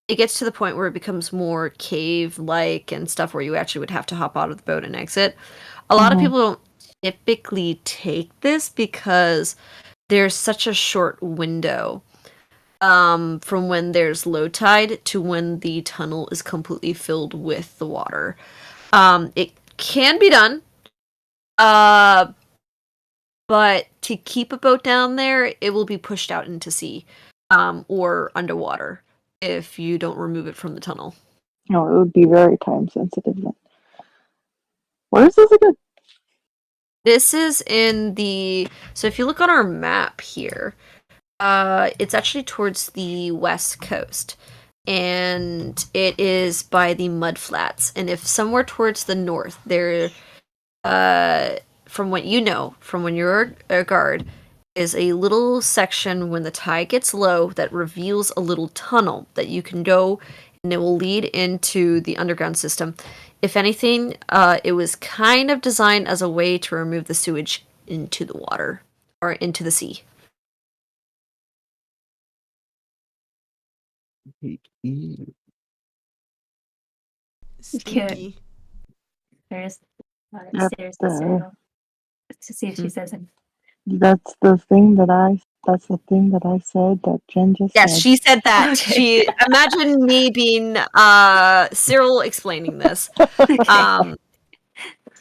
it gets to the point where it becomes more cave-like and stuff where you actually would have to hop out of the boat and exit. A lot of Mhm. people don't typically take this because there's such a short window from when there's low tide to when the tunnel is completely filled with the water. It can be done, uh, but to keep a boat down there, it will be pushed out into sea, or underwater if you don't remove it from the tunnel. No, it would be very time sensitive then. Where is this again? This is in the so if you look on our map here, it's actually towards the west coast, and it is by the mud flats. And if somewhere towards the north, there, from what you know, from when you're a guard, is a little section when the tide gets low that reveals a little tunnel that you can go, and it will lead into the underground system. If anything, it was kind of designed as a way to remove the sewage into the water or into the sea. Stinky. There's Yep, stairs to the, Cyril to see if she says it. that's the thing that I said that Jen just Yes, said. she said that. Okay. She imagine me being Cyril explaining this. Um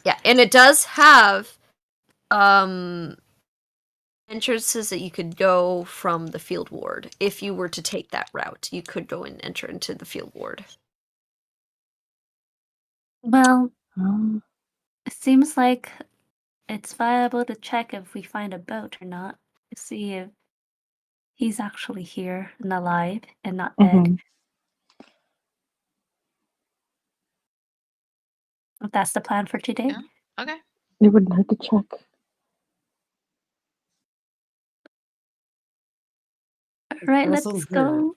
yeah, and it does have um entrances that you could go from the field ward. If you were to take that route, you could go and enter into the field ward. Well, Um, it seems like it's viable to check if we find a boat or not. To see if he's actually here and alive and not dead. mhm. If that's the plan for today. Yeah. Okay. You would like to check. All right, let's Listen here. go.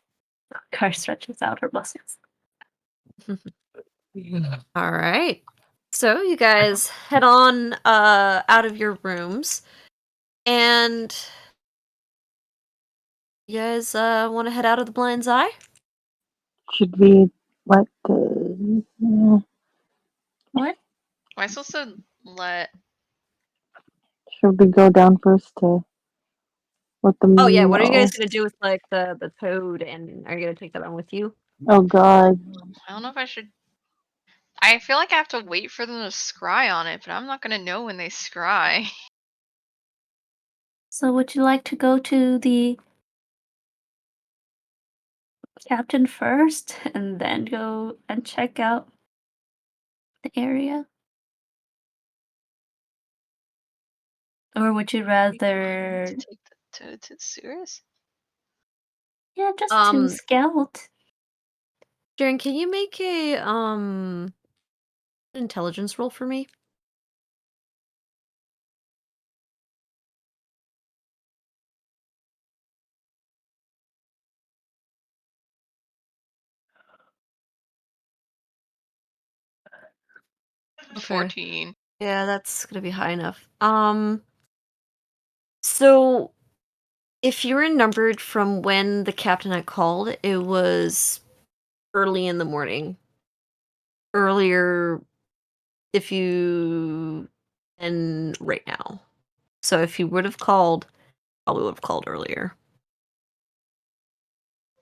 Car stretches out her muscles. All right. So you guys head on out of your rooms, and you guys want to head out of the Blind's Eye? Should we let the What? Am I supposed to let? should we go down first to let them Oh yeah, what are you guys know? gonna do with like the toad, and are you gonna take that on with you? Oh God. I don't know if I should. I feel like I have to wait for them to scry on it, but I'm not gonna know when they scry. So would you like to go to the captain first and then go and check out the area? Or would you To rather take the toad to the sewers? yeah, just to Um, scout? Jaren, can you make a intelligence roll for me? Okay. 14. Yeah, that's gonna be high enough. So If you were numbered from when the captain had called, it was early in the morning. Earlier if you and right now. So if you would have called, probably would have called earlier.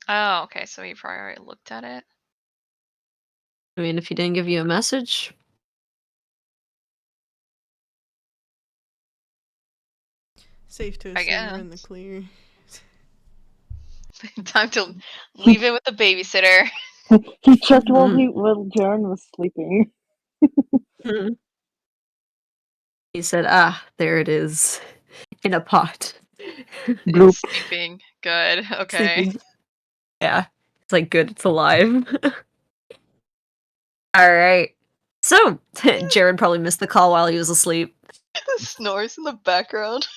Oh, okay. So you probably already looked at it. I mean, if he didn't give you a message, Safe to I assume you're in the guess. clear. Time to leave it with the babysitter. He checked while Mhm. while Jaren was sleeping. he said, "Ah, there it is, in a pot." Bloop. It's sleeping. Good. Okay. Sleeping. Yeah, it's like good. It's alive. All right. So Jared probably missed the call while he was asleep. Snores in the background.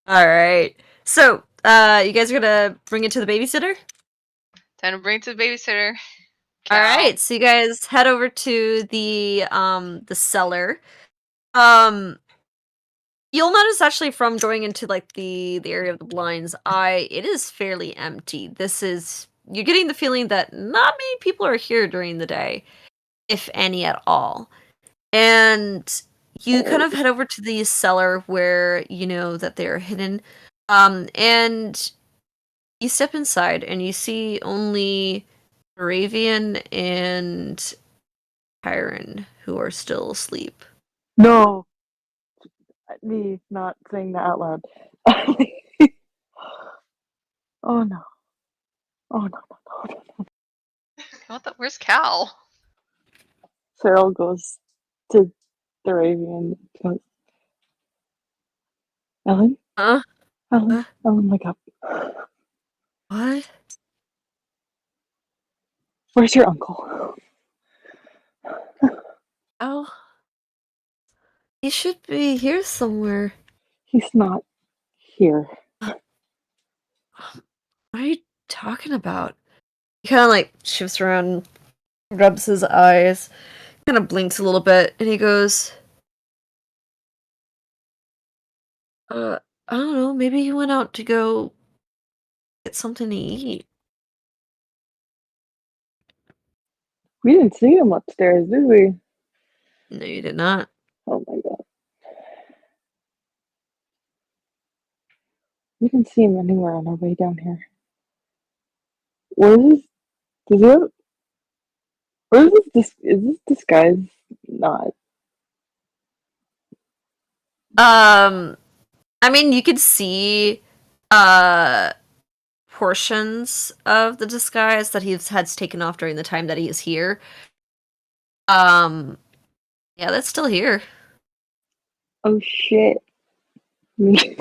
All right. So, you guys are gonna bring it to the babysitter? Time to bring it to the babysitter. All Cal. right. So you guys head over to the cellar. Um you'll notice actually from going into like the area of the blinds, it is fairly empty. You're getting the feeling that not many people are here during the day, if any at all. And you kind of head over to the cellar where you know that they're hidden. And you step inside and you see only Aravian and Kyron who are still asleep. No, me not saying that out loud. Oh no! Oh no! No! No! No! What the? Where's Cal? Cyril goes to the Raven. Goes, Ellen, Huh? Ellen, Ellen, wake up! What? Where's your uncle? Oh, he should be here somewhere. He's not here. What are you talking about? He kind of like shifts around, rubs his eyes, kind of blinks a little bit, and he goes, I don't know, maybe he went out to go get something to eat. We didn't see him upstairs, did we? No, you did not. Oh my god. We didn't see him anywhere on our way down here. Where is this? Does he have, where is this? Is this disguise not? I mean, you could see, uh, portions of the disguise that he's had taken off during the time that he is here. Um, yeah, that's still here. Oh shit. Me.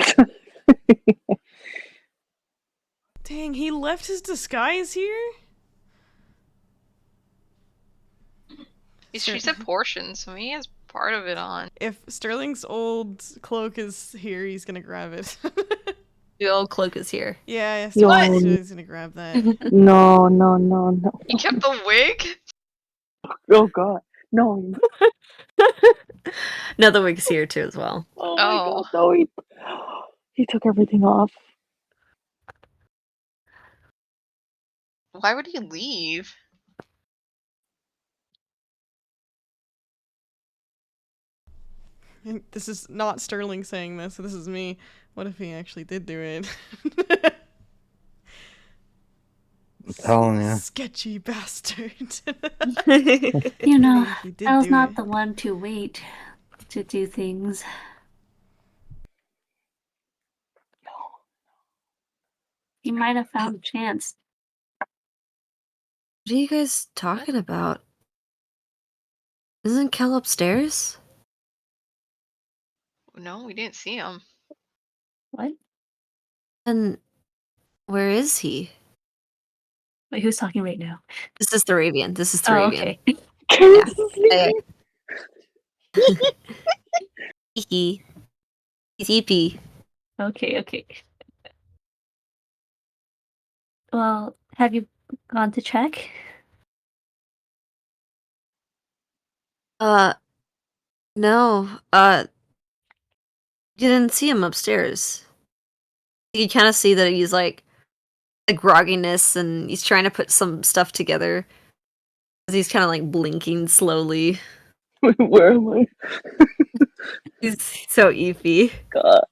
Dang, he left his disguise here? She said portions, so he has part of it on. If Sterling's old cloak is here, he's gonna grab it. The old cloak is here. Yeah, Yo. Sterling's gonna grab that. No, no, no, no. He kept the wig? Oh god. No. No, the wig's here too as well. Oh my Oh. god, no. He took everything off. Why would he leave? This is not Sterling saying this, this is me. What if he actually did do it? I'm telling you. Sketchy bastard. You know, If he did I was do not it. the one to wait to do things. He might have found a chance. What are you guys talking about? Isn't Kel upstairs? No, we didn't see him. What? And where is he? Wait, who's talking right now? This is Thravian. This is Oh, Thravian. okay. Karen's sleeping. Hee. He's EP. Okay. Well, have you gone to check? No. You didn't see him upstairs. You kind of see that he's like grogginess, and he's trying to put some stuff together. He's kind of like blinking slowly. Where am I? He's so eepy. God.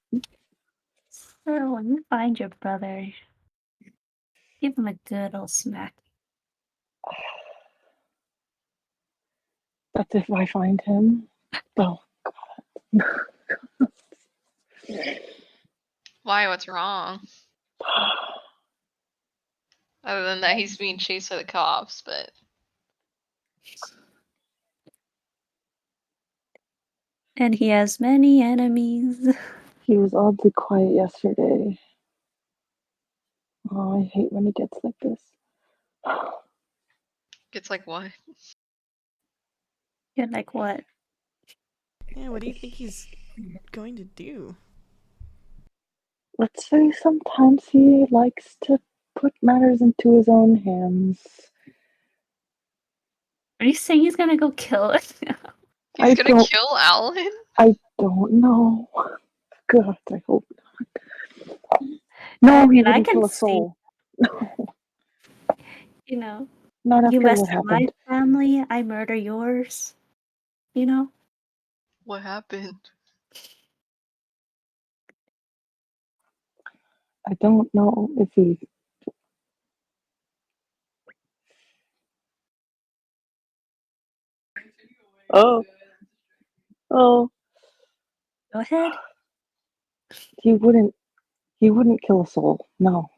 So when you find your brother, give him a good old smack. That's if I find him. Oh, Why? What's wrong? Other than that, he's being chased by the cops, but And he has many enemies. he was oddly quiet yesterday. Oh, I hate when he gets like this. it's like what? You're like, what? Yeah, what do you think he's going to do? Let's say sometimes he likes to put matters into his own hands. Are you saying he's gonna go kill it? He's I gonna don't- kill Alan? I don't know. God, I hope not. No, I he mean, I wouldn't can kill a see- soul. You know, Not you after mess what with my happened. family, I murder yours. You know? What happened? I don't know if he. Oh, oh, Go ahead. he wouldn't. He wouldn't kill a soul. No,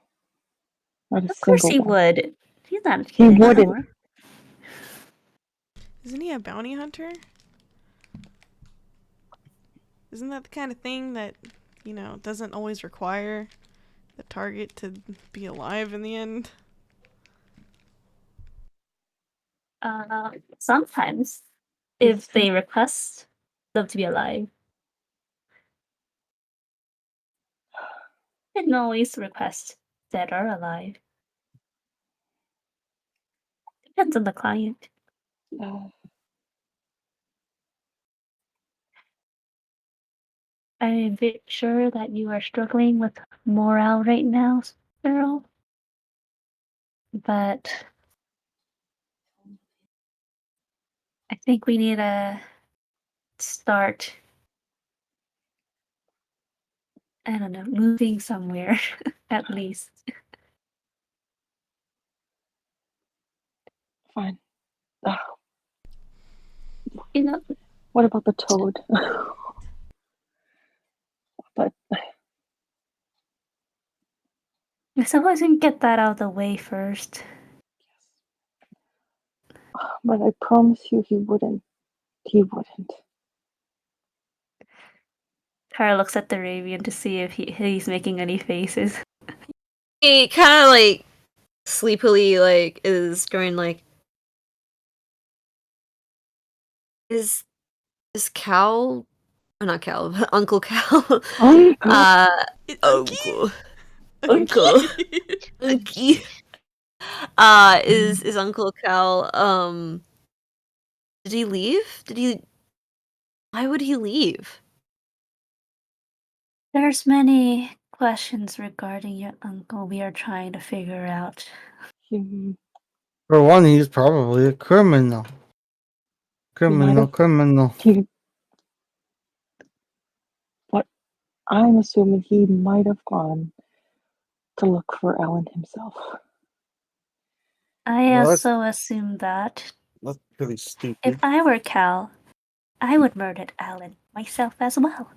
not a Of course single he one. would. He's not a He kid wouldn't. anymore. Isn't he a bounty hunter? Isn't that the kind of thing that, doesn't always require the target to be alive in the end? Sometimes, if they request them to be alive, they can always request dead or alive. Depends on the client. I'm a bit sure that you are struggling with morale right now, Earl. But I think we need to start, I don't know, moving somewhere, at least. Fine. You know, What about the toad? But I suppose we can get that out of the way first. I promise you, he wouldn't. He wouldn't. Tara looks at the Ravian to see if he's making any faces. He kind of like sleepily like is going like, is Cal, or not Cal, but Uncle Cal, Uncle. Uncle, Uncle. Unky, is Uncle Cal, did he leave? Why would he leave? There's many questions regarding your uncle we are trying to figure out. He For one, he's probably a criminal. Criminal. He. But I'm assuming he might have gone to look for Alan himself. I Well, that's- also assume that That's pretty stupid. if I were Cal, I would murder Alan myself as well.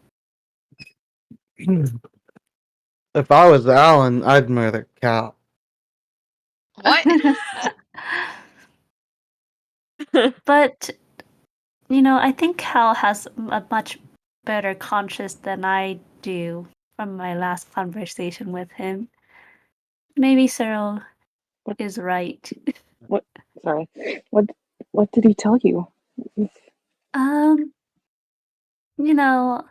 If I was Alan, I'd murder Cal. What? But, I think Cal has a much better conscience than I do from my last conversation with him. Maybe Cyril is right. Sorry. What did he tell you? You know,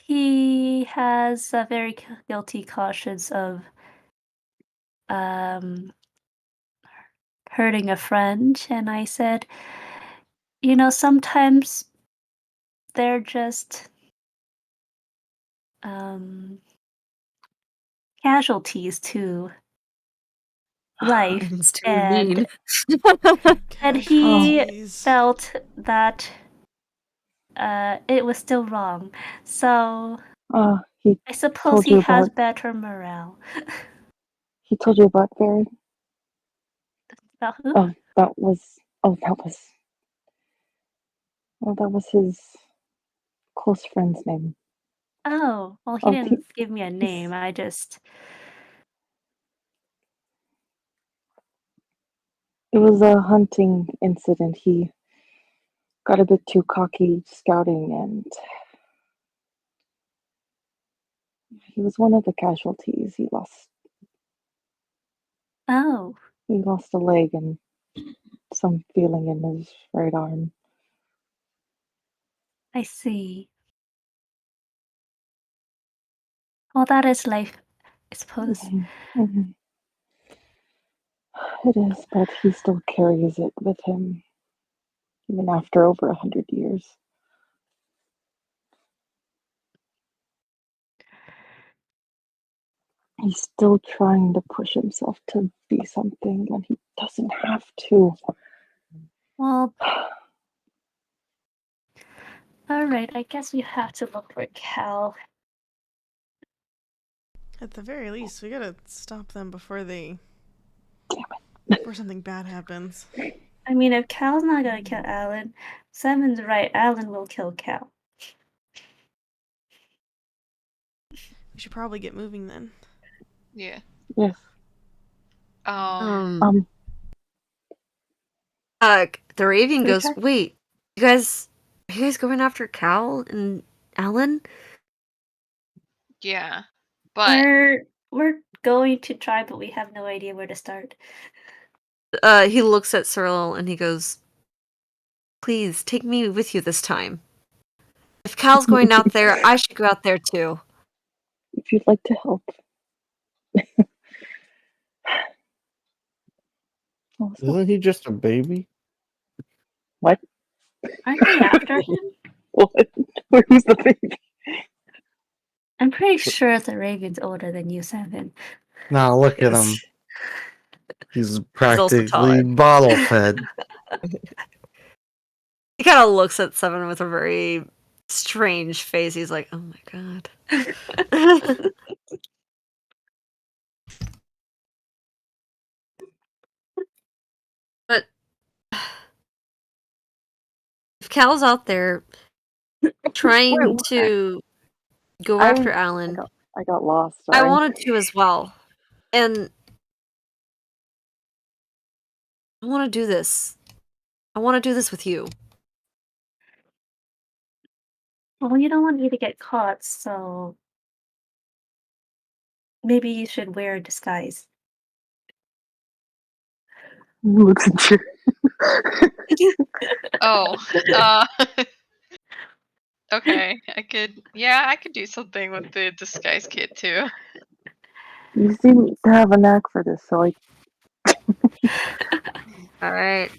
he has a very guilty conscience of hurting a friend, and I said, sometimes they're just casualties to life, It's too and mean. he Casualties. felt that it was still wrong. So He I suppose told he you has about better morale. he told you about Barry. About who? Oh, that was that was his close friend's name. Oh, well, he Oh, didn't give me a he's name. I just. it was a hunting incident. He got a bit too cocky scouting, and he was one of the casualties. Oh, He lost a leg and some feeling in his right arm. I see. Well, that is life, I suppose. Mhm. It is, but he still carries it with him, even after over 100 years. He's still trying to push himself to be something when he doesn't have to. Well, alright, I guess we have to look for Cal. At the very least, we gotta stop them before something bad happens. I mean, if Cal's not gonna kill Alan, Simon's right, Alan will kill Cal. We should probably get moving then. Yeah. Yes. Um. The Raven Food goes, truck? wait, are you guys going after Cal and Alan? Yeah. But We're going to try, but we have no idea where to start. He looks at Cyril and he goes, please, take me with you this time. If Cal's going out there, I should go out there too. If you'd like to help. Also, Isn't he just a baby? what? Aren't they after him? What? Where's the baby? I'm pretty sure the Raven's older than you, Simon. Now look at Yes. him. He's He's also practically taller. bottle fed. He kind of looks at Seven with a very strange face. He's like, oh my god. But if Cal's out there trying Wait, to go I after Alan, I got lost. I Sorry. wanted to as well. And I want to do this. I want to do this with you. Well, you don't want me to get caught, so maybe you should wear a disguise. Looks at you. oh. Okay. I could do something with the disguise kit too. You seem to have a knack for this, so Alright.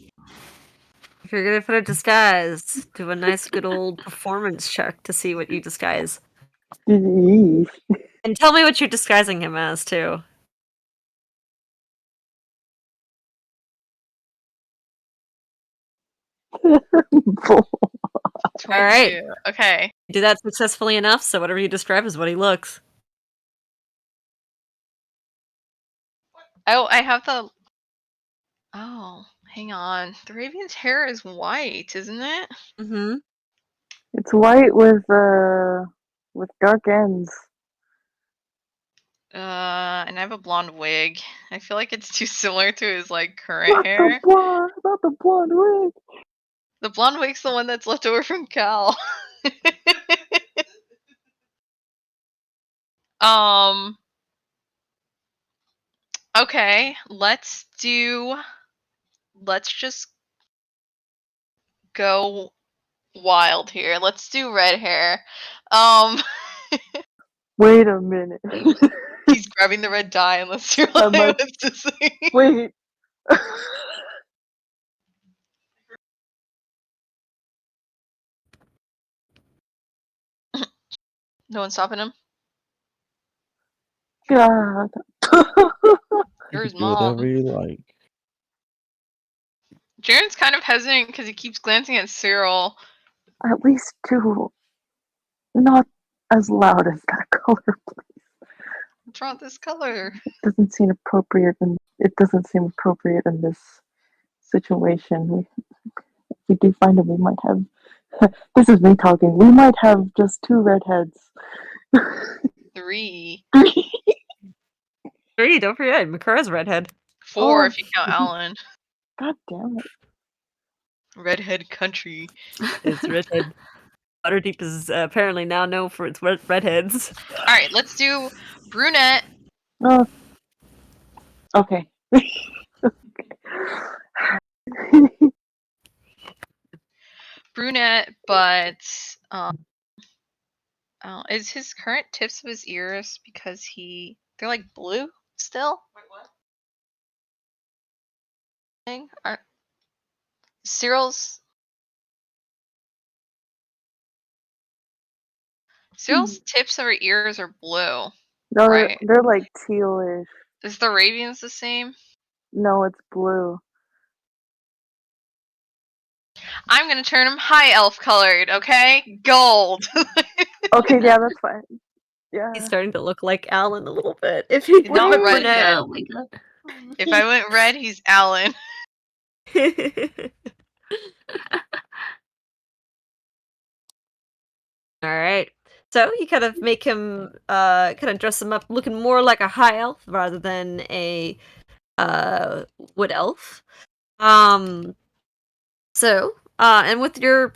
If you're gonna put a disguise, do a nice good old performance check to see what you disguise. Eesh. And tell me what you're disguising him as, too. Bull. 22. Okay. You do that successfully enough, so whatever you describe is what he looks. Oh, I have the. Oh, hang on. The Raven's hair is white, isn't it? Mm-hmm. It's white with dark ends. And I have a blonde wig. I feel like it's too similar to his like current hair. Not the blonde wig. The blonde wig's the one that's left over from Cal. um. Okay, let's just go wild here. Let's do red hair. Um. Wait a minute. He's grabbing the red dye and let's see I what might wants to say. wait. No one's stopping him. God. You're his Do whatever mom. you like. Jaren's kind of hesitant because he keeps glancing at Cyril. At least two. Not as loud as that color. What's wrong with this color? Doesn't seem appropriate, and it doesn't seem appropriate in this situation. If we do find him, we might have. This is me talking. We might have just two redheads. 3. 3, don't forget, Makara's redhead. 4 Oh. if you count Alan. God damn it. Redhead country. It's redhead. Waterdeep is apparently now known for its redheads. Alright, let's do brunette. Oh. Okay. Brunette, but is his current tips of his ears because they're like blue still? Wait, what? Cyril's tips of her ears are blue. No, Right. they're like tealish. Is the Ravian's the same? No, it's blue. I'm gonna turn him high elf colored, okay? Gold. Okay, yeah, that's fine. Yeah. He's starting to look like Alan a little bit. If he Not went red. brunette. Oh my god. If I went red, he's Alan. Alright. So you kind of make him kind of dress him up looking more like a high elf rather than a wood elf. And with your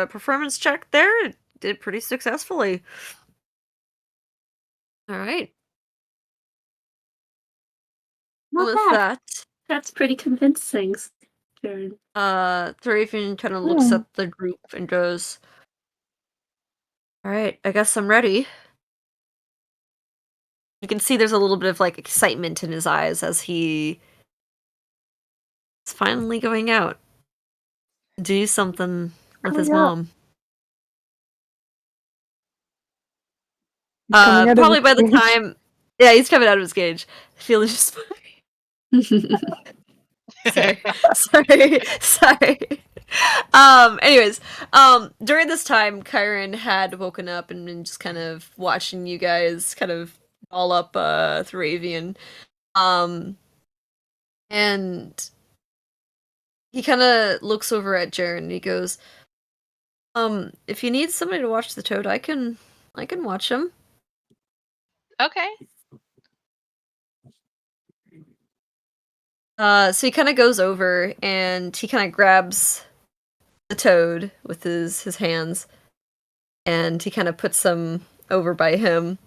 performance check there, it did pretty successfully. Alright. Not With bad. that, That's pretty convincing. Jared. Thravian kind of looks at the group and goes, "Alright, I guess I'm ready." You can see there's a little bit of like excitement in his eyes as he is finally going out. Do something with his Coming out. mom. Coming out of Probably his by the cage. time, yeah, he's coming out of his cage. Feeling just sorry. Anyways, during this time, Kyron had woken up and been just kind of watching you guys kind of all up Thravian. And he kind of looks over at Jaren and he goes, if you need somebody to watch the toad, I can watch him. Okay. So he kind of goes over and he kind of grabs the toad with his hands, and he kind of puts them over by him.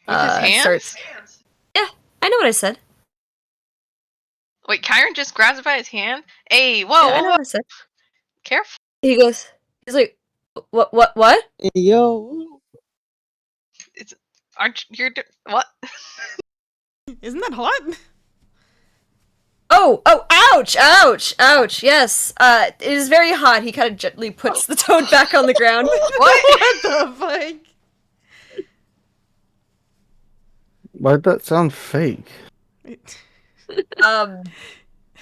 With his hands? Yeah, I know what I said. Wait, Kyron just grabs it by his hand? Hey, whoa, Yeah, I whoa, know whoa. what I said. Careful. He's like, what? Hey, yo. What? Isn't that hot? Oh, ouch, yes. It is very hot. He kind of gently puts the toad back on the ground. What the fuck? Why'd that sound fake?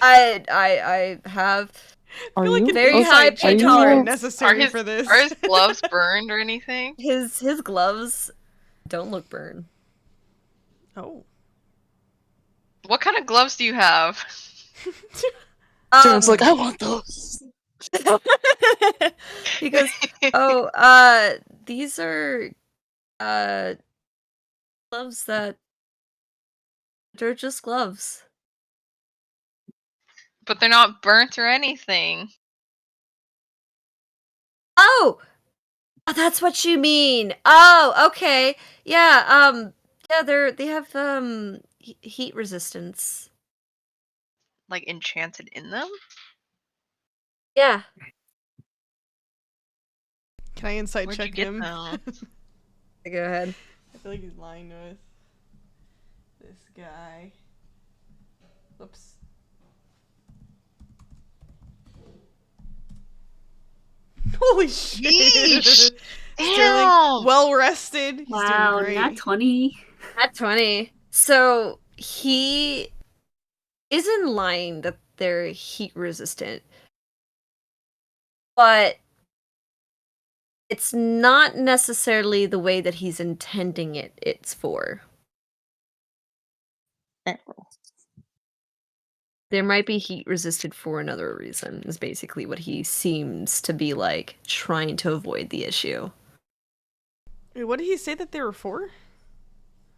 I have I feel like an very inside high check pain is tolerance. necessary Are for this. his gloves burned or anything? His gloves don't look burned. Oh. What kind of gloves do you have? Jaren's like, I want those. He goes, "Oh, these are gloves that they're just gloves." But they're not burnt or anything. Oh, that's what you mean. Oh, okay. Yeah, yeah, they have heat resistance. Like enchanted in them? Yeah. Can I insight Where'd check you get him? them? Go ahead. I feel like he's lying to us. This guy. Whoops. Holy shit! Yeesh! Sterling, Damn! well rested. He's Wow, doing great. not 20. At 20. So he isn't lying that they're heat resistant, but it's not necessarily the way that he's intending it's for. There might be heat resisted for another reason, is basically what he seems to be like trying to avoid the issue. Wait, what did he say that they were for?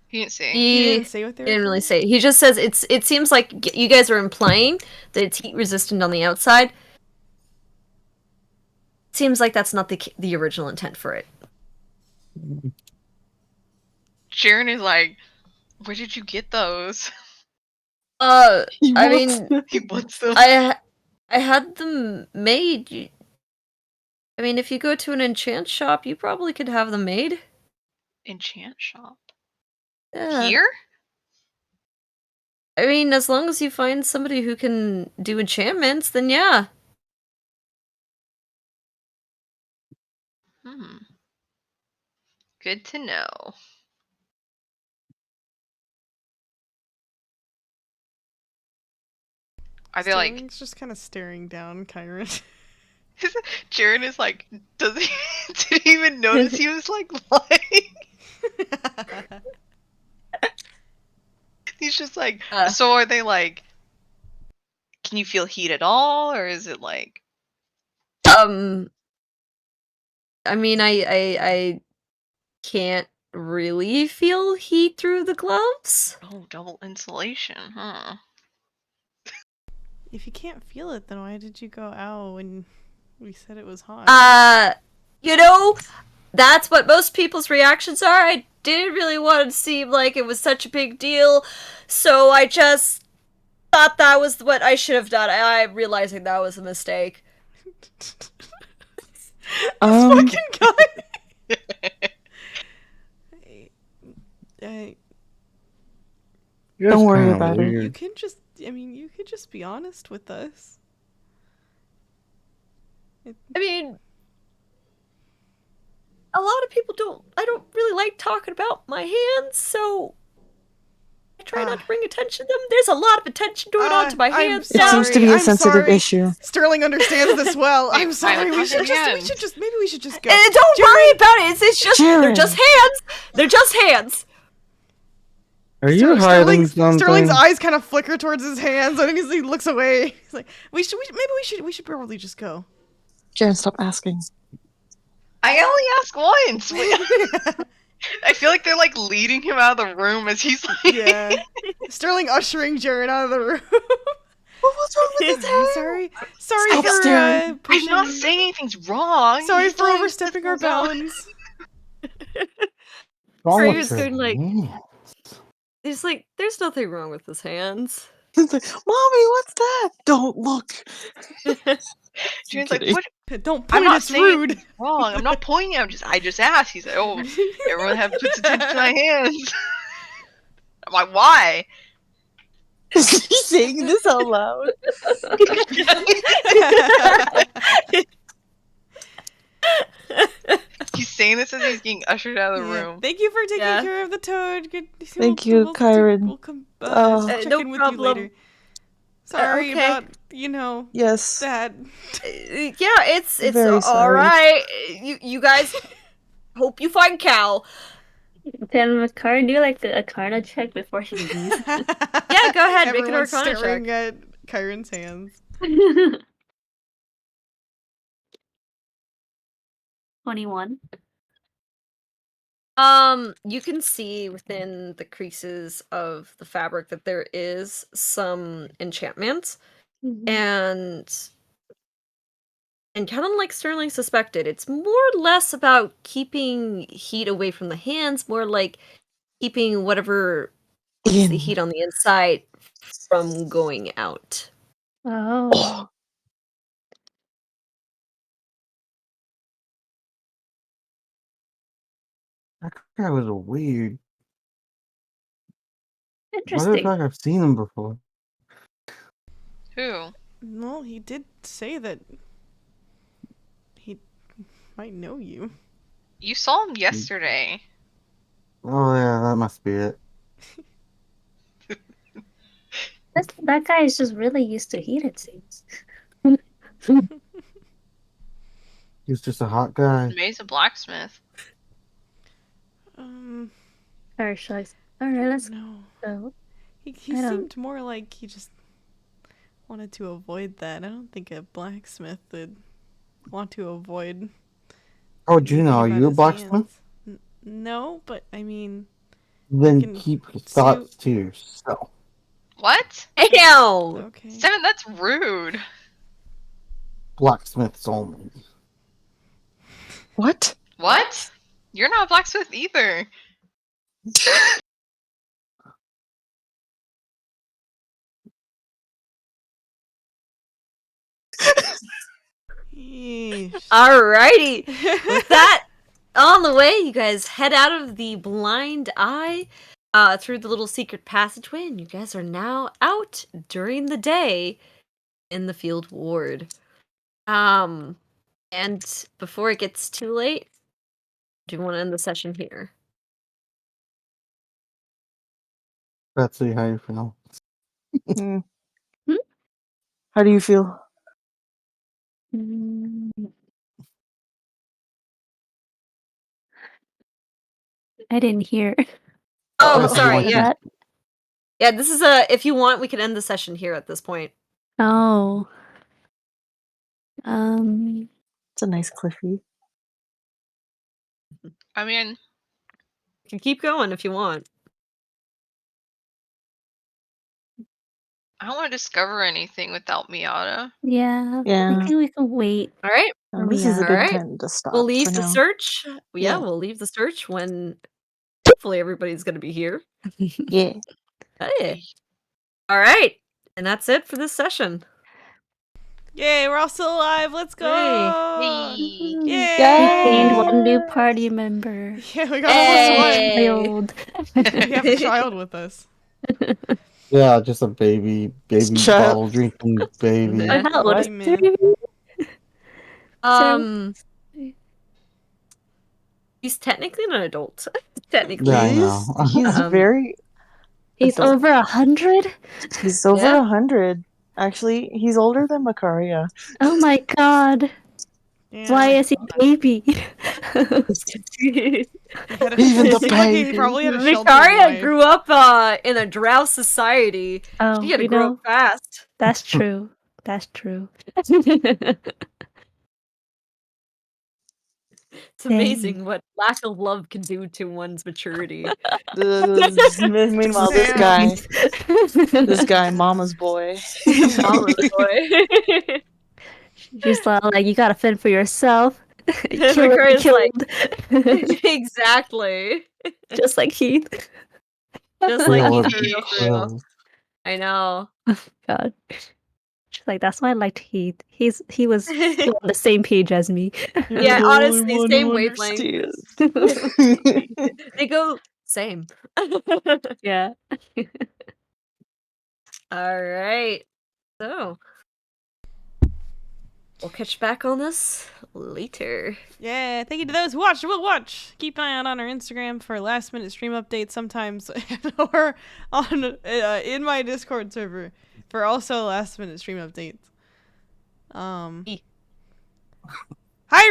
He didn't say. He He didn't say what they were didn't for? really say. He just says it seems like you guys are implying that it's heat resistant on the outside. Seems like that's not the original intent for it. Sharon is like, where did you get those? He I wants mean, them. He wants them. I had them made. I mean, if you go to an enchant shop, you probably could have them made. Enchant shop. Yeah. Here? I mean, as long as you find somebody who can do enchantments, then yeah. Good to know. Are they like... Sterling's just kind of staring down Kyron. Jaren is like, does he... did he even notice he was like lying? He's just like, so are they like... Can you feel heat at all? Or is it like... I mean, I can't really feel heat through the gloves. Oh, double insulation, huh? If you can't feel it, then why did you go out when we said it was hot? You know, that's what most people's reactions are. I didn't really want it to seem like it was such a big deal, so I just thought that was what I should have done. I'm realizing that was a mistake. This fucking guy. Don't worry kinda about it. weird. You can just, I mean, you could just be honest with us. I mean, a lot of people I don't really like talking about my hands, so I try not to bring attention to them. There's a lot of attention going on to my hands It now. seems to be a I'm sensitive sorry. issue. Sterling understands this well. I'm sorry. Violet, We how's your should hands? just maybe we should just go. Don't worry about it. It's just they're Jaren. just hands. They're just hands. Are you hiding something? Sterling's eyes kind of flicker towards his hands, and he looks away. He's like, we should probably just go. Jen, stop asking. I only asked once! I feel like they're like leading him out of the room as he's like... Yeah. Sterling ushering Jaren out of the room. What's wrong with his hair? Sorry Stop for staring. I'm pushing. not saying anything's wrong. Sorry He's for telling us overstepping our this was all- bounds. Wrong Fraser's with your going like, hands? he's like, there's nothing wrong with his hands. He's like, Mommy, what's that? Don't look. Jaren's like, kidding. what? Don't I'm point, not it's saying rude. anything's wrong. I'm not pointing. I just asked. He's like, oh, everyone puts attention to my hands. I'm like, why? Is he saying this out loud? He's saying this as he's getting ushered out of the Yeah. room. Thank you for taking Yeah. care of the toad. Good. Thank you, Kyron. We'll come check no in with problem. you later. Sorry okay. about Yes. that. Yeah, it's Very all sorry. right. You guys hope you find Cal. Then McCarn do like the Arcana check before he leaves. Yeah, go ahead, make an Everyone's Arcana staring check. at Kyron's hands. 21. You can see within the creases of the fabric that there is some enchantments, and kind of like Sterling suspected, it's more or less about keeping heat away from the hands, more like keeping whatever is the heat on the inside from going out. Oh. That guy was weird. Why the Interesting. fuck I've seen him before? Who? Well, he did say that he might know you. You saw him yesterday. Oh yeah, that must be it. That guy is just really used to heat, it seems. He's just a hot guy. Maybe he's a blacksmith. Or should I? Alright, let's No. go. He I don't- seemed more like he just wanted to avoid that. I don't think a blacksmith would want to avoid. Oh, Juno, are anything you a about his blacksmith? hands. No, but I mean, Then can keep your see- thoughts to yourself. What? Damn! okay. Seven, that's rude. Blacksmiths only. What? What? You're not a blacksmith either. Yeesh. Alrighty. With that on the way, you guys head out of the blind eye through the little secret passageway, and you guys are now out during the day in the field ward. And before it gets too late, do you want to end the session here? Betsy, how you feel? Hmm. Hmm? How do you feel? Mm. I didn't hear. Oh, Betsy, sorry. what Yeah, That. yeah. This is if you want, we can end the session here at this point. Oh. It's a nice Cliffy. I mean, You can keep going if you want. I don't want to discover anything without Miata. Yeah. Yeah. I think we can wait. All right. This is a Yeah. good Alright. time to stop. We'll leave for the now. search. Yeah, Yeah. we'll leave the search when hopefully everybody's going to be here. Yeah. Hey. All right. And that's it for this session. Yay, we're all still alive. Let's go. Yay. We Yay. gained one new party member. Yeah, we got almost one. Hey. Child. We have a child with us. Yeah, just a baby Shut up. bottle drinking baby. Yeah. How old is Party man. 3? He's technically an adult. Technically. Yeah, I know. He's Um, very. He's adult. over 100? He's over Yeah. 100. Actually, he's older than Makaria. Oh my god. Yeah. Why is he baby? He had a, Even it the seemed like he baby. probably had a sheltered Vicaria life. grew up in a drow society. Oh, She had to you grow know, up fast. that's true. That's true. It's amazing what lack of love can do to one's maturity. Meanwhile, this guy, Mama's boy. Mama's boy. She's like, you gotta fend for yourself. Kill or be Vicaria's like, killed. exactly. Just like Heath. Just like Real he's for real, for real. Well, I know. God. She's like, that's why I liked Heath. He was on the same page as me. You're Yeah, the honestly, only one same who wavelength. understands. They go same. Yeah. All right. So we'll catch back on this later. Yeah, thank you to those who watched and will watch. Keep an eye out on our Instagram for last minute stream updates sometimes, or on in my Discord server for also last minute stream updates. Hi,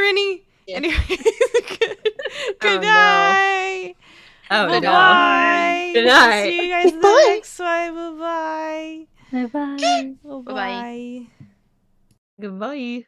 Rennie. Yeah. Anyway, good Oh, no. night. Oh Bye no. bye. Good night. See you guys Bye. next time. Bye bye. Bye bye. Bye bye. Goodbye.